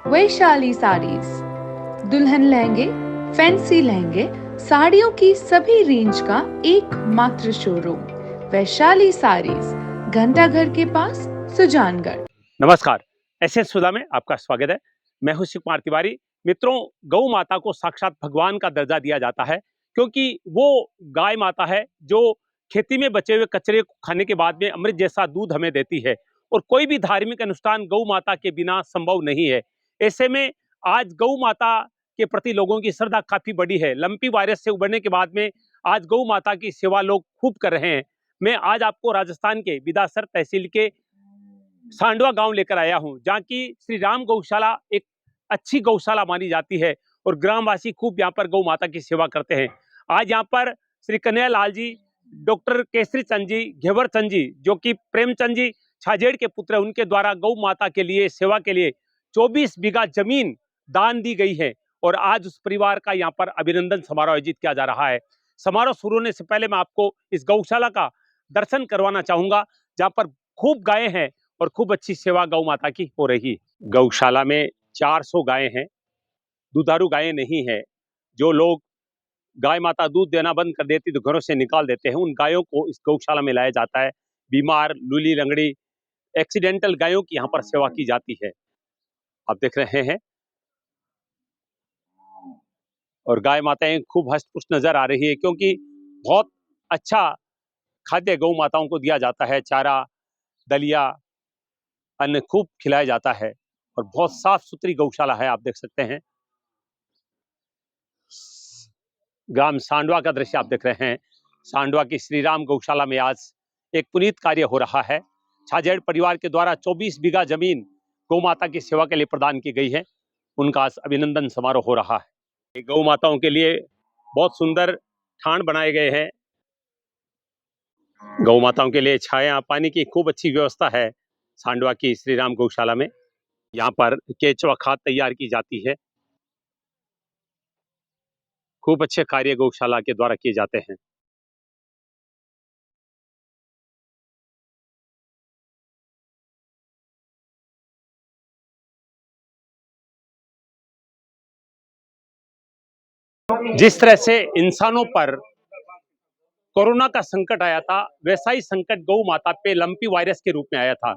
वैशाली साड़ीज, दुल्हन लहंगे, फैंसी लहंगे, साड़ियों की सभी रेंज का एकमात्र शोरूम वैशाली साड़ीज, घंटाघर के पास, सुजानगढ़। नमस्कार, एसएस सुधा में आपका स्वागत है। मैं हूं शिव कुमार तिवारी। मित्रों, गौ माता को साक्षात भगवान का दर्जा दिया जाता है क्योंकि वो गाय माता है जो खेती में बचे हुए कचरे को खाने के बाद में अमृत जैसा दूध हमें देती है और कोई भी धार्मिक अनुष्ठान गौ माता के बिना संभव नहीं है। ऐसे में आज गौ माता के प्रति लोगों की श्रद्धा काफी बड़ी है। लंपी वायरस से उबरने के बाद में आज गौ माता की सेवा लोग खूब कर रहे हैं। मैं आज आपको राजस्थान के बिदासर तहसील के सांडवा गांव लेकर आया हूं, जहां की श्री राम गौशाला एक अच्छी गौशाला मानी जाती है और ग्रामवासी खूब यहां पर गौ माता की सेवा करते हैं। आज यहां पर श्री कन्हैया लाल जी, डॉक्टर केसरी चंद जी, घेवर चंद जी, जो कि प्रेमचंद जी छाजेड़ के पुत्र हैं, उनके द्वारा गौ माता के लिए सेवा के लिए 24 बीघा जमीन दान दी गई है और आज उस परिवार का यहाँ पर अभिनंदन समारोह आयोजित किया जा रहा है। समारोह शुरू होने से पहले मैं आपको इस गौशाला का दर्शन करवाना चाहूंगा, जहाँ पर खूब गायें हैं और खूब अच्छी सेवा गौ माता की हो रही है। गौशाला में 400 गायें हैं, दुधारू गायें नहीं है। जो लोग गाय माता दूध देना बंद कर देती तो घरों से निकाल देते हैं, उन गायों को इस गौशाला में लाया जाता है। बीमार, लूली लंगड़ी, एक्सीडेंटल गायों की यहाँ पर सेवा की जाती है। आप देख रहे हैं और गाय माताएं खूब हष्ट पुष्ट नजर आ रही है क्योंकि बहुत अच्छा खाद्य गौ माताओं को दिया जाता है। चारा, दलिया, अन्न खूब खिलाया जाता है और बहुत साफ सुथरी गौशाला है। आप देख सकते हैं ग्राम सांडवा का दृश्य आप देख रहे हैं। सांडवा की श्री राम गौशाला में आज एक पुनीत कार्य हो रहा है। छाजेड़ परिवार के द्वारा 24 बीघा जमीन गौ माता की सेवा के लिए प्रदान की गई है। उनका आज अभिनंदन समारोह हो रहा है। गौ माताओं के लिए बहुत सुंदर ठाण बनाए गए हैं। गौ माताओं के लिए छाया, पानी की खूब अच्छी व्यवस्था है। सांडवा की श्री राम गौशाला में यहाँ पर केचुआ खाद तैयार की जाती है। खूब अच्छे कार्य गौशाला के द्वारा किए जाते हैं। जिस तरह से इंसानों पर कोरोना का संकट आया था, वैसा ही संकट गौ माता पे लंपी वायरस के रूप में आया था।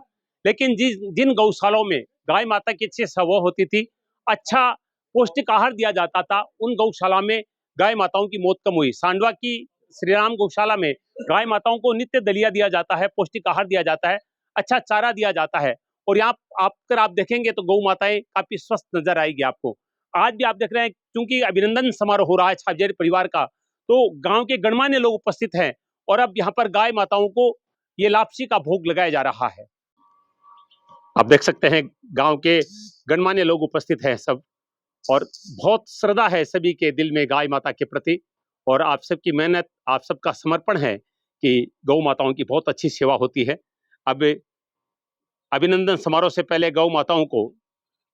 लेकिन जिन गौशालाओं में गाय माता की अच्छी सेवा होती थी, अच्छा पौष्टिक आहार दिया जाता था, उन गौशाला में गाय माताओं की मौत कम हुई। सांडवा की श्री राम गौशाला में गाय माताओं को नित्य दलिया दिया जाता है, पौष्टिक आहार दिया जाता है, अच्छा चारा दिया जाता है और यहाँ अगर आप देखेंगे तो गौ माताएं काफी स्वस्थ नजर आएगी आपको। आज भी आप देख रहे हैं, क्योंकि अभिनंदन समारोह हो रहा है छाजेड़ परिवार का, तो गांव के गणमान्य लोग उपस्थित हैं और अब यहाँ पर गाय माताओं को ये लापसी का भोग लगाया जा रहा है। आप देख सकते हैं गांव के गणमान्य लोग उपस्थित हैं सब, और बहुत श्रद्धा है सभी के दिल में गाय माता के प्रति और आप सबकी मेहनत, आप सबका समर्पण है कि गौ माताओं की बहुत अच्छी सेवा होती है। अब अभिनंदन समारोह से पहले गौ माताओं को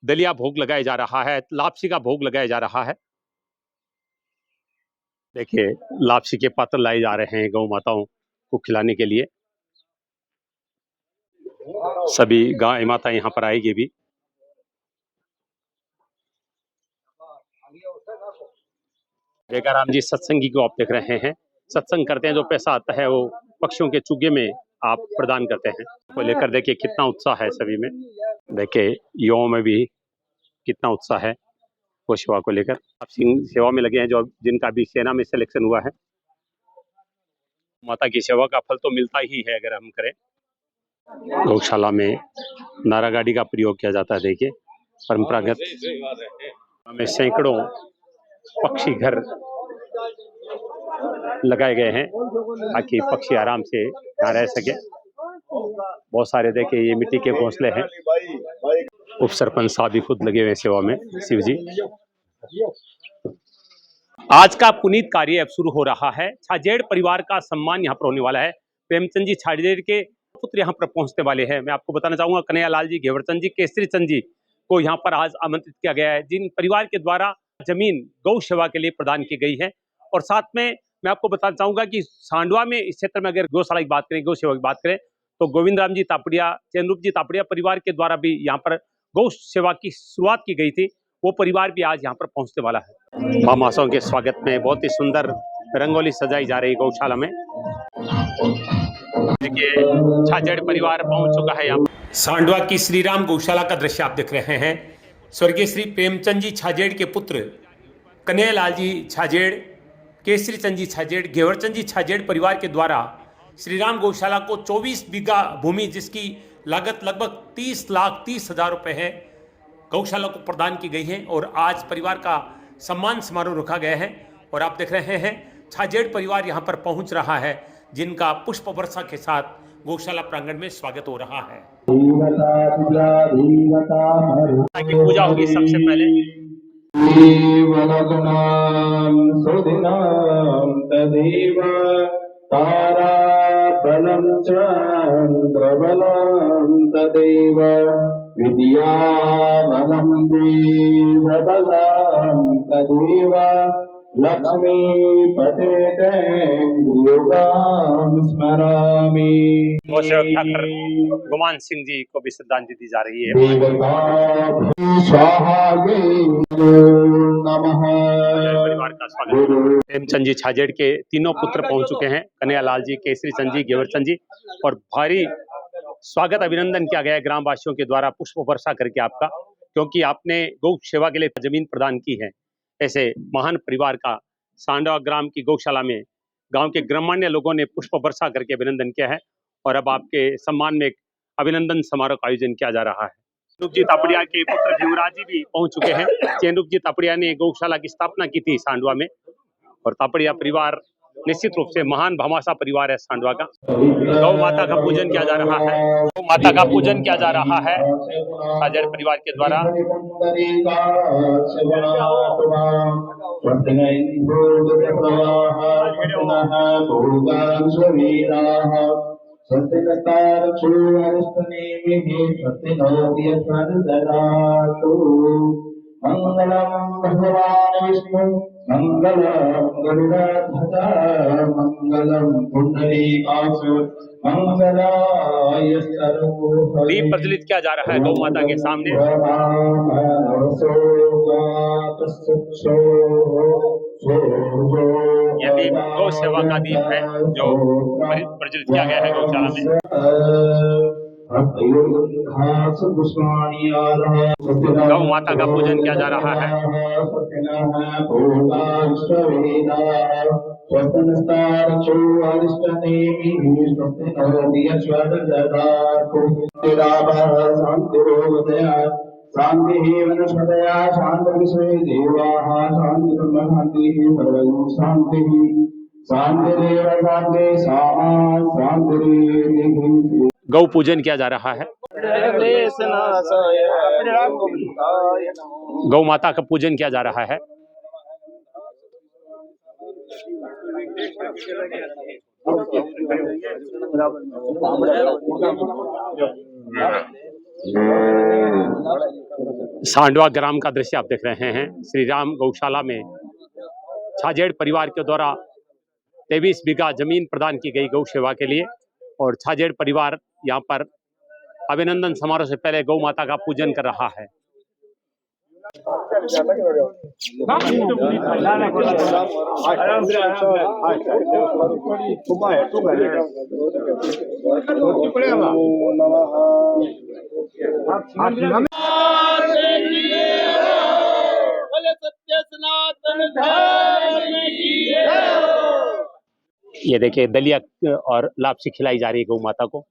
दलिया भोग लगाया जा रहा है, लापसी का भोग लगाया जा रहा है। देखिए, लापसी के पात्र लाए जा रहे हैं गौ माताओं को खिलाने के लिए। सभी गाय माता यहाँ पर आएगी भी। रेगाराम जी सत्संगी को आप देख रहे हैं, सत्संग करते हैं। जो पैसा आता है वो पक्षियों के चुगे में आप प्रदान करते हैं। को लेकर देखिए कितना उत्साह है सभी में। देखिए युवाओं में भी कितना उत्साह है वो सेवा को लेकर। आप सेवा में लगे हैं, जो जिनका भी सेना में सिलेक्शन हुआ है। माता की सेवा का फल तो मिलता ही है अगर हम करें। गौशाला में नारा गाड़ी का प्रयोग किया जाता है। देखिए परंपरागत में सैकड़ों पक्षी घर लगाए गए हैं ताकि पक्षी आराम से यहाँ रह सके। बहुत सारे देखिए ये मिट्टी के घोंसले हैं। उप सरपंच साहब भी खुद लगे हुए सेवा में। शिव जी, आज का पुनीत कार्य अब शुरू हो रहा है। छाजेड़ परिवार का सम्मान यहाँ पर होने वाला है। प्रेमचंद जी छाजेड़ के पुत्र यहाँ पर पहुंचने वाले हैं। मैं आपको बताना चाहूंगा कन्हैया लाल जी, घेवरचंद जी, केसरी चंद जी को यहाँ पर आज आमंत्रित किया गया है, जिन परिवार के द्वारा जमीन गौ सेवा के लिए प्रदान की गई है। और साथ में मैं आपको बताना चाहूंगा कि सांडवा में इस क्षेत्र में अगर गौशाला की बात करें, गौ सेवा की बात करें, तो गोविंद राम जी तापड़िया, चैनरूप जी तापड़िया परिवार के द्वारा भी यहाँ पर गौ सेवा की शुरुआत की गई थी, वो परिवार भी आज यहाँ पर पहुँचने वाला है। माँ मासों के स्वागत में बहुत ही सुंदर रंगोली सजाई जा रही गौशाला में। देखिए छाजेड़ परिवार पहुंच चुका है यहाँ। सांडवा की श्री राम गौशाला का दृश्य आप देख रहे हैं। स्वर्गीय श्री प्रेमचंद जी छाजेड़ के पुत्र कन्हैयालाल जी छाजेड़, केसरी चंद जी छाजेड़, घेवरचंद जी छाजेड़ परिवार के द्वारा श्री राम गौशाला को 24 बीघा भूमि, जिसकी लागत लगभग 30,30,000 रुपए है, गौशाला को प्रदान की गई है और आज परिवार का सम्मान समारोह रखा गया है। और आप देख रहे हैं छाजेड़ परिवार यहाँ पर पहुँच रहा है, जिनका पुष्प वर्षा के साथ गौशाला प्रांगण में स्वागत हो रहा है। की पूजा होगी सबसे पहले। तारा बलं चन्द्रबलं तदेव विद्याबलं देवबलं तदेव लक्ष्मीपते योगां स्मरामि। ठाकर गुमान सिंह जी को भी श्रद्धांजलि दी जा रही है। परिवार का स्वागत। प्रेमचंद जी छाजेड़ के तीनों पुत्र पहुंच चुके हैं, कन्हैयालाल जी, केसरी चंद जी, घेवरचंद जी, और भारी स्वागत अभिनंदन किया गया है ग्रामवासियों के द्वारा पुष्प वर्षा करके आपका, क्योंकि आपने गौ सेवा के लिए जमीन प्रदान की है। ऐसे महान परिवार का सांडवा ग्राम की गौशाला में गांव के गणमान्य लोगों ने पुष्प वर्षा करके अभिनंदन किया है और अब आपके सम्मान में एक अभिनंदन समारोह का आयोजन किया जा रहा है। चेनुक जी तापड़िया के पुत्र भीमराज जी भी पहुंच चुके हैं। चेनुक जी तापड़िया ने गौशाला की स्थापना की थी सांडवा में, और तापड़िया परिवार निश्चित रूप से महान भामाशाह परिवार है सांडवा का। गौ माता का पूजन किया जा रहा है, गौ माता का पूजन किया जा रहा है छाजेड़ परिवार के द्वारा। मंगलम भगवान विष्णु मंगलम गरुड़ध्वज मंगलम पुंडरीकाक्ष मंगलाय सर्वोपरि। दीप प्रज्वलित किया जा रहा है गौ माता के सामने। यह दीप गौ सेवा का दीप है जो प्रज्वलित किया गया है गौशाला में। गौ माता का पूजन किया जा रहा है। शांति वनस्पतया शांति विश्वे देवाः शांति ब्रह्म शांति सर्वं शांति शांतिरेव शांति सामा शांतिरेव। गौ पूजन किया जा रहा है। गौ माता का पूजन किया जा रहा है। सांडवा ग्राम का दृश्य आप देख रहे हैं। श्री राम गौशाला में छाजेड़ परिवार के द्वारा 23 बीघा जमीन प्रदान की गई गौ सेवा के लिए, और छाजेड़ परिवार यहाँ पर अभिनंदन समारोह से पहले गौ माता का पूजन कर रहा है। ये देखिए दलिया और लापसी खिलाई जा रही है गौ माता को।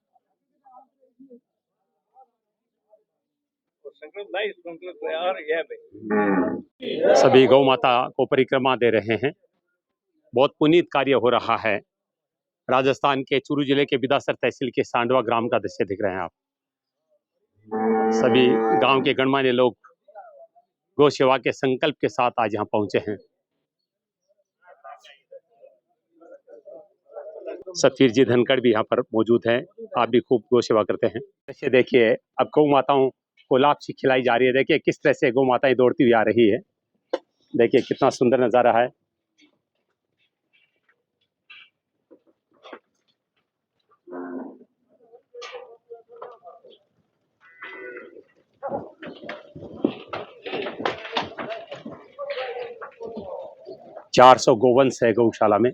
सभी गौ माता को परिक्रमा दे रहे हैं। बहुत पुनीत कार्य हो रहा है। राजस्थान के चूरू जिले के बिदासर तहसील के सांडवा ग्राम का दृश्य दिख रहे हैं आप। सभी गांव के गणमान्य लोग गौ सेवा के संकल्प के साथ आज यहाँ पहुंचे हैं। सतवीर जी धनखड़ भी यहाँ पर मौजूद हैं। आप भी खूब गौ सेवा करते हैं। जैसे देखिए अब गौ माताओं को लापसी खिलाई जा रही है। देखिए किस तरह से गौ माताएं दौड़ती हुई आ रही है। देखिए कितना सुंदर नजारा है। 400 गोवंश है गौशाला में।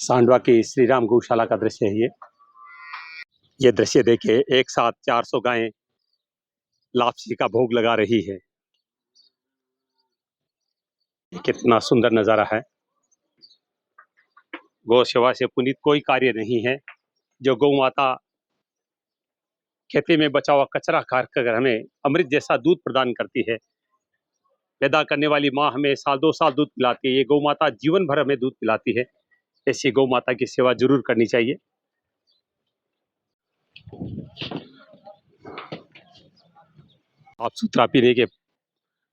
सांडवा की श्री राम गौशाला का दृश्य है ये दृश्य देखिए, एक साथ 400 गायें लापसी का भोग लगा रही है। कितना सुंदर नजारा है। गौ सेवा से पुनीत कोई कार्य नहीं है। जो गौ माता खेती में बचा हुआ कचरा खाकर हमें अमृत जैसा दूध प्रदान करती है। पैदा करने वाली माँ हमें साल 2 साल दूध पिलाती है। ये गौ माता जीवन भर हमें दूध पिलाती है। ऐसी गौ माता की सेवा जरूर करनी चाहिए। साफ सुथरा पीने के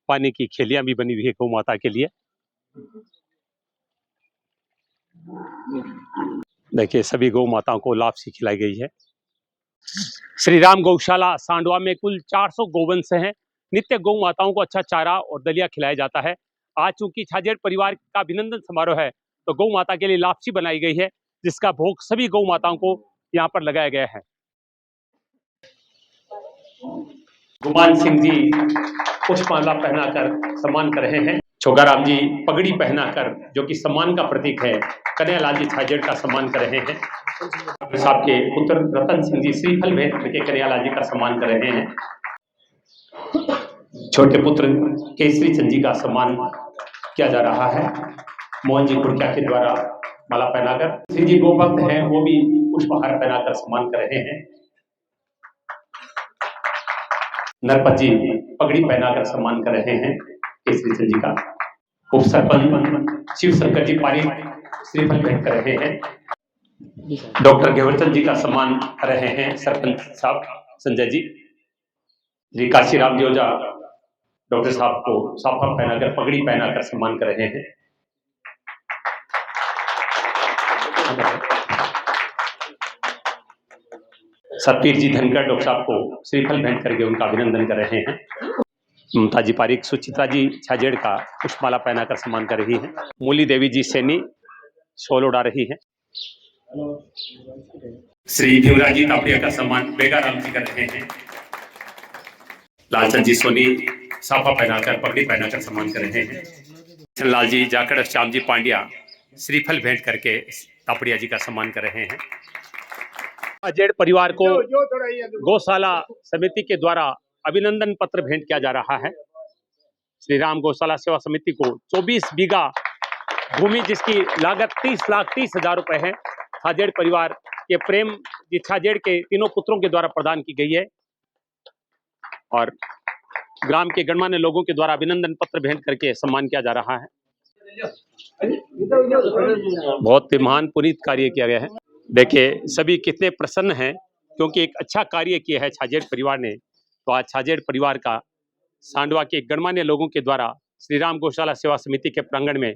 पानी की खेलियां भी बनी हुई है गौ माता के लिए। देखिए, सभी गौ माताओं को लापसी खिलाई गई है। श्री राम गौशाला सांडवा में कुल 400 गोवंश हैं। नित्य गौ माताओं को अच्छा चारा और दलिया खिलाया जाता है। आज चूंकि छाजेड़ परिवार का अभिनंदन समारोह है, तो गौ माता के लिए लापसी बनाई गई है, जिसका भोग सभी गौ माताओं को यहाँ पर लगाया गया है। गुमान सिंह जी पुष्पमाला पहनाकर सम्मान कर रहे हैं। छोगाराम जी पगड़ी पहनाकर, जो कि सम्मान का प्रतीक है, कन्हैयालाल जी छाजेड़ का सम्मान कर रहे हैं। साहब के पुत्र रतन सिंह जी श्रीफल भेंट करके कन्हैयालाल जी का सम्मान कर रहे हैं। छोटे पुत्र केसरी चंद जी का सम्मान किया जा रहा है मोहन जी कुड़किया के द्वारा माला पहनाकर। श्री जी गोभक्त हैं, वो भी पुष्पहार पहनाकर सम्मान कर रहे हैं। नरपत जी पगड़ी पहनाकर सम्मान कर रहे हैं केसरी चंद जी का। उप सरपंच शिव शंकर जी पारी श्रीफल भेंट कर रहे हैं। डॉक्टर घेवरचंद जी का सम्मान कर रहे हैं सरपंच साहब संजय जी। श्री काशीराम जी ओझा डॉक्टर साहब को साफा पहनाकर पगड़ी पहनाकर सम्मान कर रहे हैं। सतवीर जी धनखड़ डॉक्टर साहब को श्रीफल भेंट करके उनका अभिनंदन कर रहे हैं। ममता जी पारिक सुचित्रा जी छाजेड़ का पुष्पमाला पहनाकर सम्मान कर रही है। मूली देवी जी सैनी शॉल उड़ा रही है। श्री भीमराज जी तापड़िया का सम्मान बेगाराम जी कर रहे हैं। लालचंद जी सोनी साफा पहनाकर पगड़ी पहनाकर सम्मान कर रहे हैं। चंदलाल जी जाखड़ श्याम जी पांड्या श्रीफल भेंट करके तापड़िया जी का सम्मान कर रहे हैं। छाजेड़ परिवार को गौशाला समिति के द्वारा अभिनंदन पत्र भेंट किया जा रहा है। श्री राम गौशाला सेवा समिति को 24 बीघा भूमि, जिसकी लागत 30,30,000 रुपए है, छाजेड़ परिवार के प्रेम जी छाजेड़ के तीनों पुत्रों के द्वारा प्रदान की गई है और ग्राम के गणमान्य लोगों के द्वारा अभिनंदन पत्र भेंट करके सम्मान किया जा रहा है। बहुत ही महान पुनीत कार्य किया गया है। देखिए, सभी कितने प्रसन्न हैं, क्योंकि एक अच्छा कार्य किया है छाजेड़ परिवार ने। तो आज छाजेड़ परिवार का सांडवा के गणमान्य लोगों के द्वारा श्री राम गौशाला सेवा समिति के प्रांगण में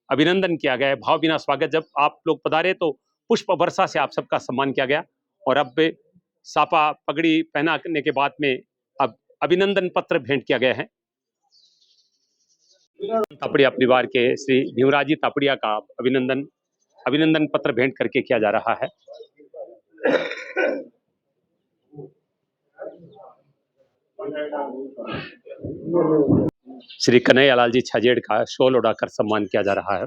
अभिनंदन किया गया है। भाव बिना स्वागत जब आप लोग पधारे तो पुष्प वर्षा से आप सबका सम्मान किया गया और अब सापा पगड़ी पहनाने के बाद में अब अभिनंदन पत्र भेंट किया गया है। तापड़िया परिवार के श्री भीमराज जी तापड़िया का अभिनंदन पत्र भेंट करके किया जा रहा है। श्री कन्हैयालाल जी छाजेड़ का शॉल उड़ाकर सम्मान किया जा रहा है।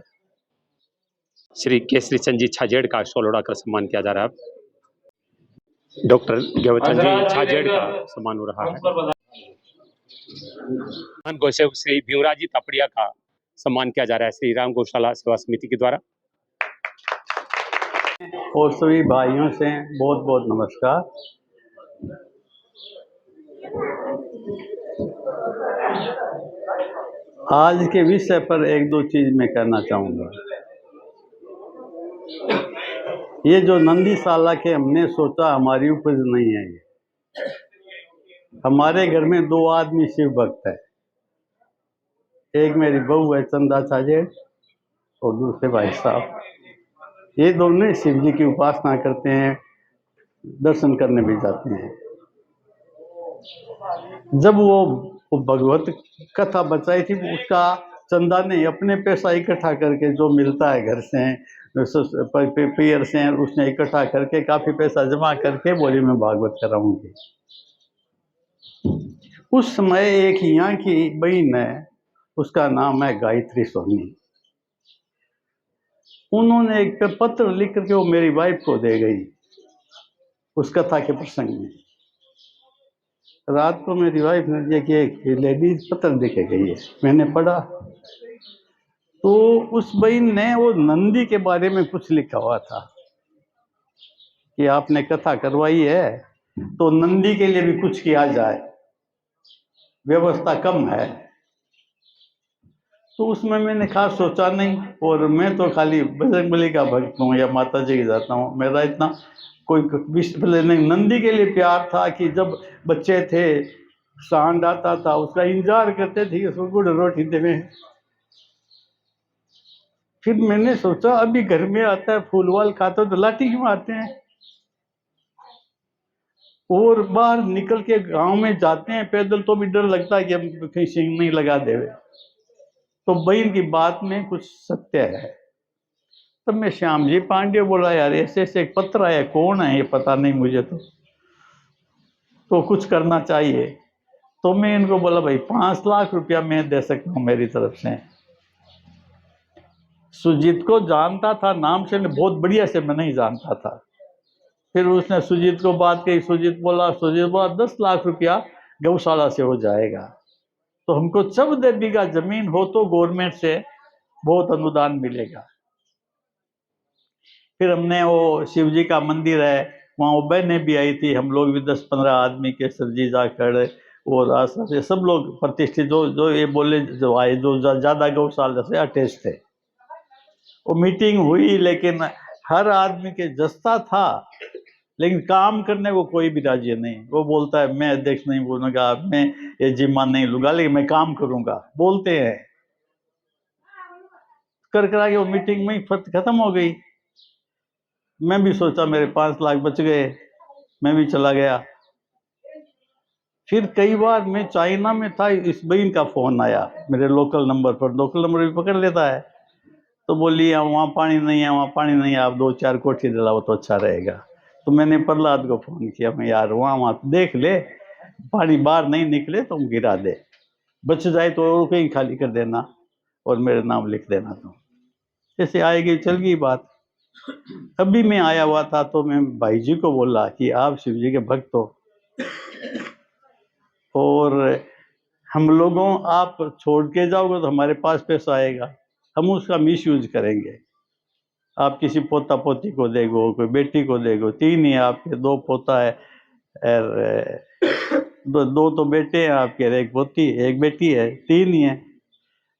श्री केसरी चंद जी छाजेड़ का शॉल उड़ाकर सम्मान किया जा रहा है। डॉक्टर घेवरचंद जी छाजेड़ का सम्मान हो रहा है। श्री भीमराज जी तापड़िया का सम्मान किया जा रहा है श्री राम गौशाला सेवा समिति के द्वारा। और सभी भाइयों से बहुत बहुत नमस्कार। आज के विषय पर एक दो चीज मैं कहना चाहूँगा। ये जो नंदीशाला के हमने सोचा हमारी उपज नहीं है। हमारे घर में 2 आदमी शिव भक्त है। एक मेरी बहू है चंदा छाजेड़ और दूसरे भाई साहब। ये दोनों शिव जी की उपासना करते हैं, दर्शन करने भी जाते हैं। जब वो भगवत कथा बचाई थी, उसका चंदा ने अपने पैसा इकट्ठा करके जो मिलता है घर से पीयर से उसने इकट्ठा करके काफी पैसा जमा करके बोली मैं भागवत कराऊंगी। उस समय एक यहाँ की बहन है, उसका नाम है गायत्री सोनी। उन्होंने एक पत्र लिख करके वो मेरी वाइफ को दे गई उस कथा के प्रसंग में। रात को मेरी वाइफ ने दिया कि एक लेडीज पत्र देके गई है। मैंने पढ़ा तो उस बहन ने वो नंदी के बारे में कुछ लिखा हुआ था कि आपने कथा करवाई है तो नंदी के लिए भी कुछ किया जाए, व्यवस्था कम है। तो उसमें मैंने खास सोचा नहीं, और मैं तो खाली बजरंगबली का भक्त हूँ या माता जी की जाता हूँ, मेरा इतना कोई विश्व नहीं। नंदी के लिए प्यार था कि जब बच्चे थे सांड आता था उसका इंतजार करते थे उसको गुड़ रोटी देवे। फिर मैंने सोचा अभी घर में आता है फूलवाल खाता तो लाठी क्यों आते हैं, और बाहर निकल के गांव में जाते हैं पैदल तो भी डर लगता है कि हम कहीं सिंह नहीं लगा देवे। तो बहन की बात में कुछ सत्य है। तब मैं श्याम जी पांडे बोला यार ऐसे ऐसे एक पत्र आया, कौन है ये पता नहीं मुझे, तो कुछ करना चाहिए। तो मैं इनको बोला भाई 5 लाख रुपया मैं दे सकता हूँ मेरी तरफ से। सुजीत को जानता था नाम से, बहुत बढ़िया से मैं नहीं जानता था। फिर उसने सुजीत को बात कही, सुजीत बोला 10 लाख रुपया गौशाला से हो जाएगा, तो हमको 14 बीघा जमीन हो तो गवर्नमेंट से बहुत अनुदान मिलेगा। फिर हमने वो शिव जी का मंदिर है वहाँ वो बहनें भी आई थी, हम लोग भी 10-15 आदमी के सरजी जाकर और आसपास से सब लोग प्रतिष्ठित जो ये बोले जो आए जो ज़्यादा गौशाला से अटैच थे। वो मीटिंग हुई लेकिन हर आदमी के जस्ता था, लेकिन काम करने को कोई भी राजी नहीं। वो बोलता है मैं अध्यक्ष नहीं बनूंगा, मैं ये जिम्मा नहीं लूंगा, लेकिन मैं काम करूंगा, बोलते हैं। कर करा के वो मीटिंग में खत्म हो गई। मैं भी सोचा मेरे 5 लाख बच गए, मैं भी चला गया। फिर कई बार मैं चाइना में था, इस बहन का फोन आया मेरे लोकल नंबर पर, लोकल नंबर भी पकड़ लेता है। तो बोली वहाँ पानी नहीं है, वहाँ पानी नहीं है, आप 2-4 कोठी दिलाओ तो अच्छा रहेगा। तो मैंने प्रहलाद को फ़ोन किया, मैं यार वहाँ देख ले पानी बाहर नहीं निकले तो गिरा दे, बच जाए तो और कहीं खाली कर देना और मेरे नाम लिख देना। तो जैसे आएगी चल गई बात। अभी मैं आया हुआ था तो मैं भाई जी को बोला कि आप शिव जी के भक्त हो और हम लोगों आप छोड़ के जाओगे तो हमारे पास पैसा आएगा, हम उसका मिस यूज करेंगे। आप किसी पोता पोती को देगो, कोई बेटी को देगो, 3 ही आपके, 2 पोता है और 2 तो बेटे हैं आपके, एक पोती एक बेटी है, 3 ही है,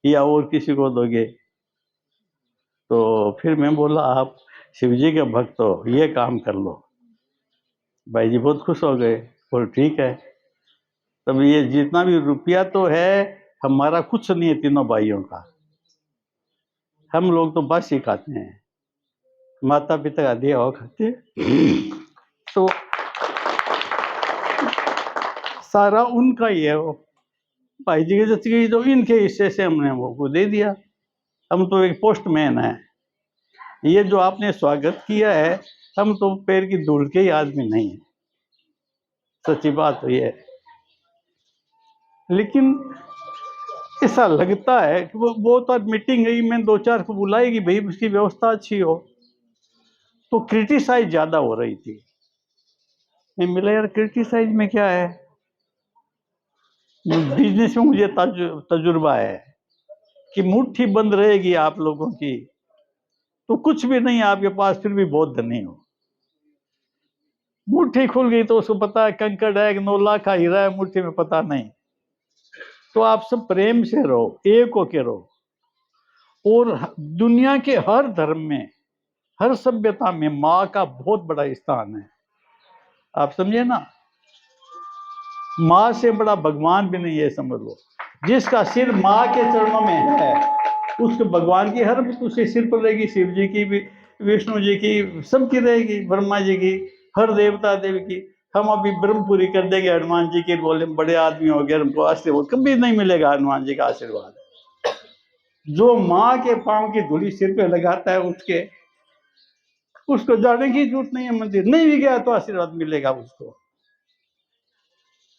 या और किसी को दोगे। तो फिर मैं बोला आप शिव जी के भक्त हो, ये काम कर लो। भाई जी बहुत खुश हो गए, बोल ठीक है। तब ये जितना भी रुपया तो है हमारा कुछ नहीं है तीनों भाइयों का, हम लोग तो बस ही खाते हैं, माता पिता का दिया हो खाते तो सारा उनका ही है। वो भाई जी की जैसे तो इनके हिस्से से हमने वो दे दिया। हम तो एक पोस्टमैन है। ये जो आपने स्वागत किया है, हम तो पैर की धूल के ही आदमी नहीं है, सच्ची बात तो ये है। लेकिन ऐसा लगता है कि वो तो मीटिंग गई, मैं 2-4 को बुलाएगी भाई उसकी व्यवस्था अच्छी हो, तो क्रिटिसाइज ज्यादा हो रही थी। मैं मिला यार क्रिटिसाइज में क्या है, बिजनेस में मुझे तजुर्बा है कि मुट्ठी बंद रहेगी आप लोगों की तो कुछ भी नहीं आपके पास, फिर भी बहुत धनी हो। मुट्ठी खुल गई तो उसको पता है कंकड़ है 9 लाख का हीरा है मुट्ठी में, पता नहीं। तो आप सब प्रेम से रहो, एक होके रहो। और दुनिया के हर धर्म में, हर सभ्यता में माँ का बहुत बड़ा स्थान है, आप समझे ना। माँ से बड़ा भगवान भी नहीं है, समझ लो। जिसका सिर माँ के चरणों में है उसके भगवान की हर उसके सिर पर रहेगी, शिव जी की भी, विष्णु जी की, सबकी रहेगी, ब्रह्मा जी की, हर देवता देवी की। हम अभी ब्रह्मपुरी कर देंगे, हनुमान जी की बोले बड़े आदमी हो गए, हमको आशीर्वाद कभी नहीं मिलेगा हनुमान जी का आशीर्वाद। जो माँ के पांव की धूली सिर पे लगाता है उठ के, उसको जाने की जरूरत नहीं है मंदिर, नहीं भी गया तो आशीर्वाद मिलेगा उसको।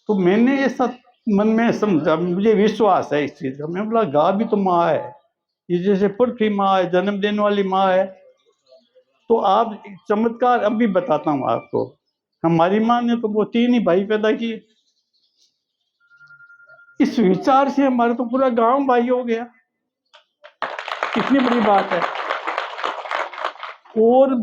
तो मैंने ऐसा मन में समझा, मुझे विश्वास है इस चीज का। मैं बोला गा भी तो माँ है, ये जैसे पृथ्वी माँ है, जन्म देने वाली माँ है। तो आप चमत्कार अब भी बताता हूँ आपको। हमारी माँ ने तो वो 3 ही भाई पैदा किए। इस विचार से हमारा तो पूरा गांव भाई हो गया। कितनी बड़ी बात है। और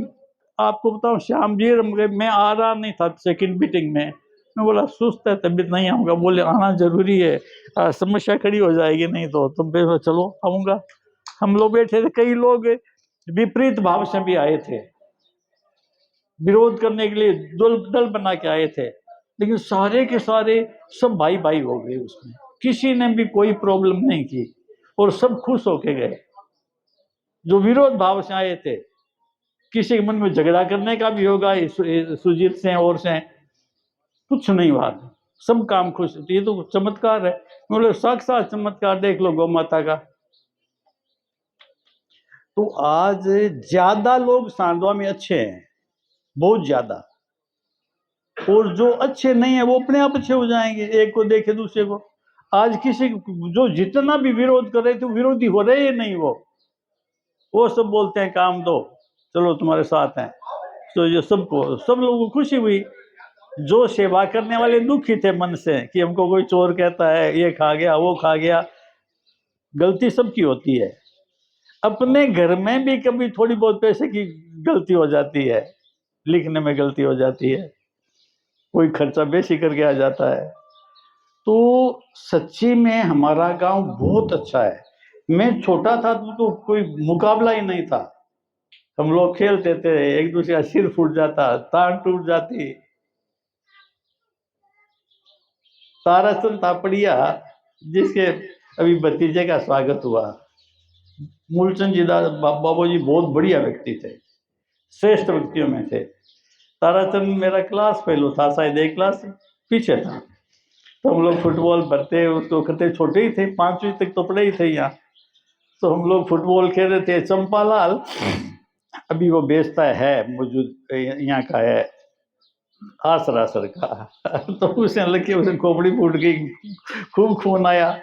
आपको बताऊं, श्याम जी मैं आ रहा नहीं था सेकंड मीटिंग में। मैं बोला सुस्त है, तबीयत नहीं आऊंगा। बोले आना जरूरी है, समस्या खड़ी हो जाएगी नहीं तो। तुम पे चलो आऊंगा। हम लोग बैठे थे, कई लोग विपरीत भाव से भी आए थे, विरोध करने के लिए दल दल बना के आए थे, लेकिन सारे के सारे सब भाई भाई हो गए उसमें। किसी ने भी कोई प्रॉब्लम नहीं की और सब खुश होके गए। जो विरोध भाव से आए थे, किसी के मन में झगड़ा करने का भी होगा सुजीत से और से, कुछ नहीं हुआ, सब काम खुश। ये तो चमत्कार है। बोले साक्षात चमत्कार देख लो गौ माता का। तो आज ज्यादा लोग सांडवा में अच्छे हैं, बहुत ज्यादा। और जो अच्छे नहीं है वो अपने आप अच्छे हो जाएंगे, एक को देखे दूसरे को। आज किसी जो जितना भी विरोध कर रहे थे, विरोधी हो रहे ही नहीं। वो सब बोलते हैं काम दो, चलो तुम्हारे साथ हैं। तो ये सबको, सब लोगों को खुशी हुई। जो सेवा करने वाले दुखी थे मन से कि हमको कोई चोर कहता है, ये खा गया वो खा गया। गलती सबकी होती है। अपने घर में भी कभी थोड़ी बहुत पैसे की गलती हो जाती है, लिखने में गलती हो जाती है, कोई खर्चा बेसी करके आ जाता है। तो सच्ची में हमारा गांव बहुत अच्छा है। मैं छोटा था तो कोई मुकाबला ही नहीं था। हम लोग खेलते थे, एक दूसरे का सिर फूट जाता, टांग टूट जाती। ताराचंद तापड़िया, जिसके अभी भतीजे का स्वागत हुआ, मूलचंद जी बाबू जी बहुत बढ़िया व्यक्ति थे, श्रेष्ठ व्यक्तियों में थे। ताराचंद मेरा क्लास फेलो था, शायद एक क्लास पीछे था। तो हम लोग फुटबॉल भरते उसको करते, छोटे ही थे, 5वीं तक तो पढ़े ही थे यहाँ। तो हम लोग फुटबॉल खेल रहे थे। चंपालाल अभी वो बेचता है, मौजूद यहाँ का है, आसरासर का। तो उसे लगे, उसे खोपड़ी फूट गई, खूब खून आया।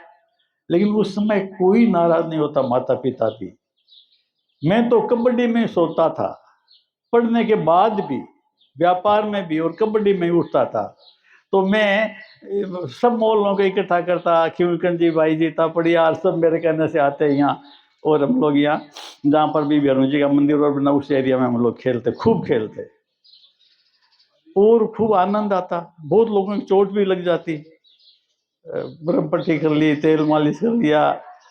लेकिन उस समय कोई नाराज नहीं होता, माता पिता भी। मैं तो कबड्डी में सोता था, पढ़ने के बाद भी, व्यापार में भी, और कबड्डी में उठता था। तो मैं सब मोहल्लों को इकट्ठा करता, खिमकन जी, भाई जी, तापड़िया, सब मेरे कहने से आते हैं यहाँ। और हम लोग यहाँ जहाँ पर भी भैरव जी का मंदिर और बना, उस एरिया में हम लोग खेलते, खूब खेलते और खूब आनंद आता। बहुत लोगों की चोट भी लग जाती, ब्रह्म पट्टी कर ली, तेल मालिश कर लिया,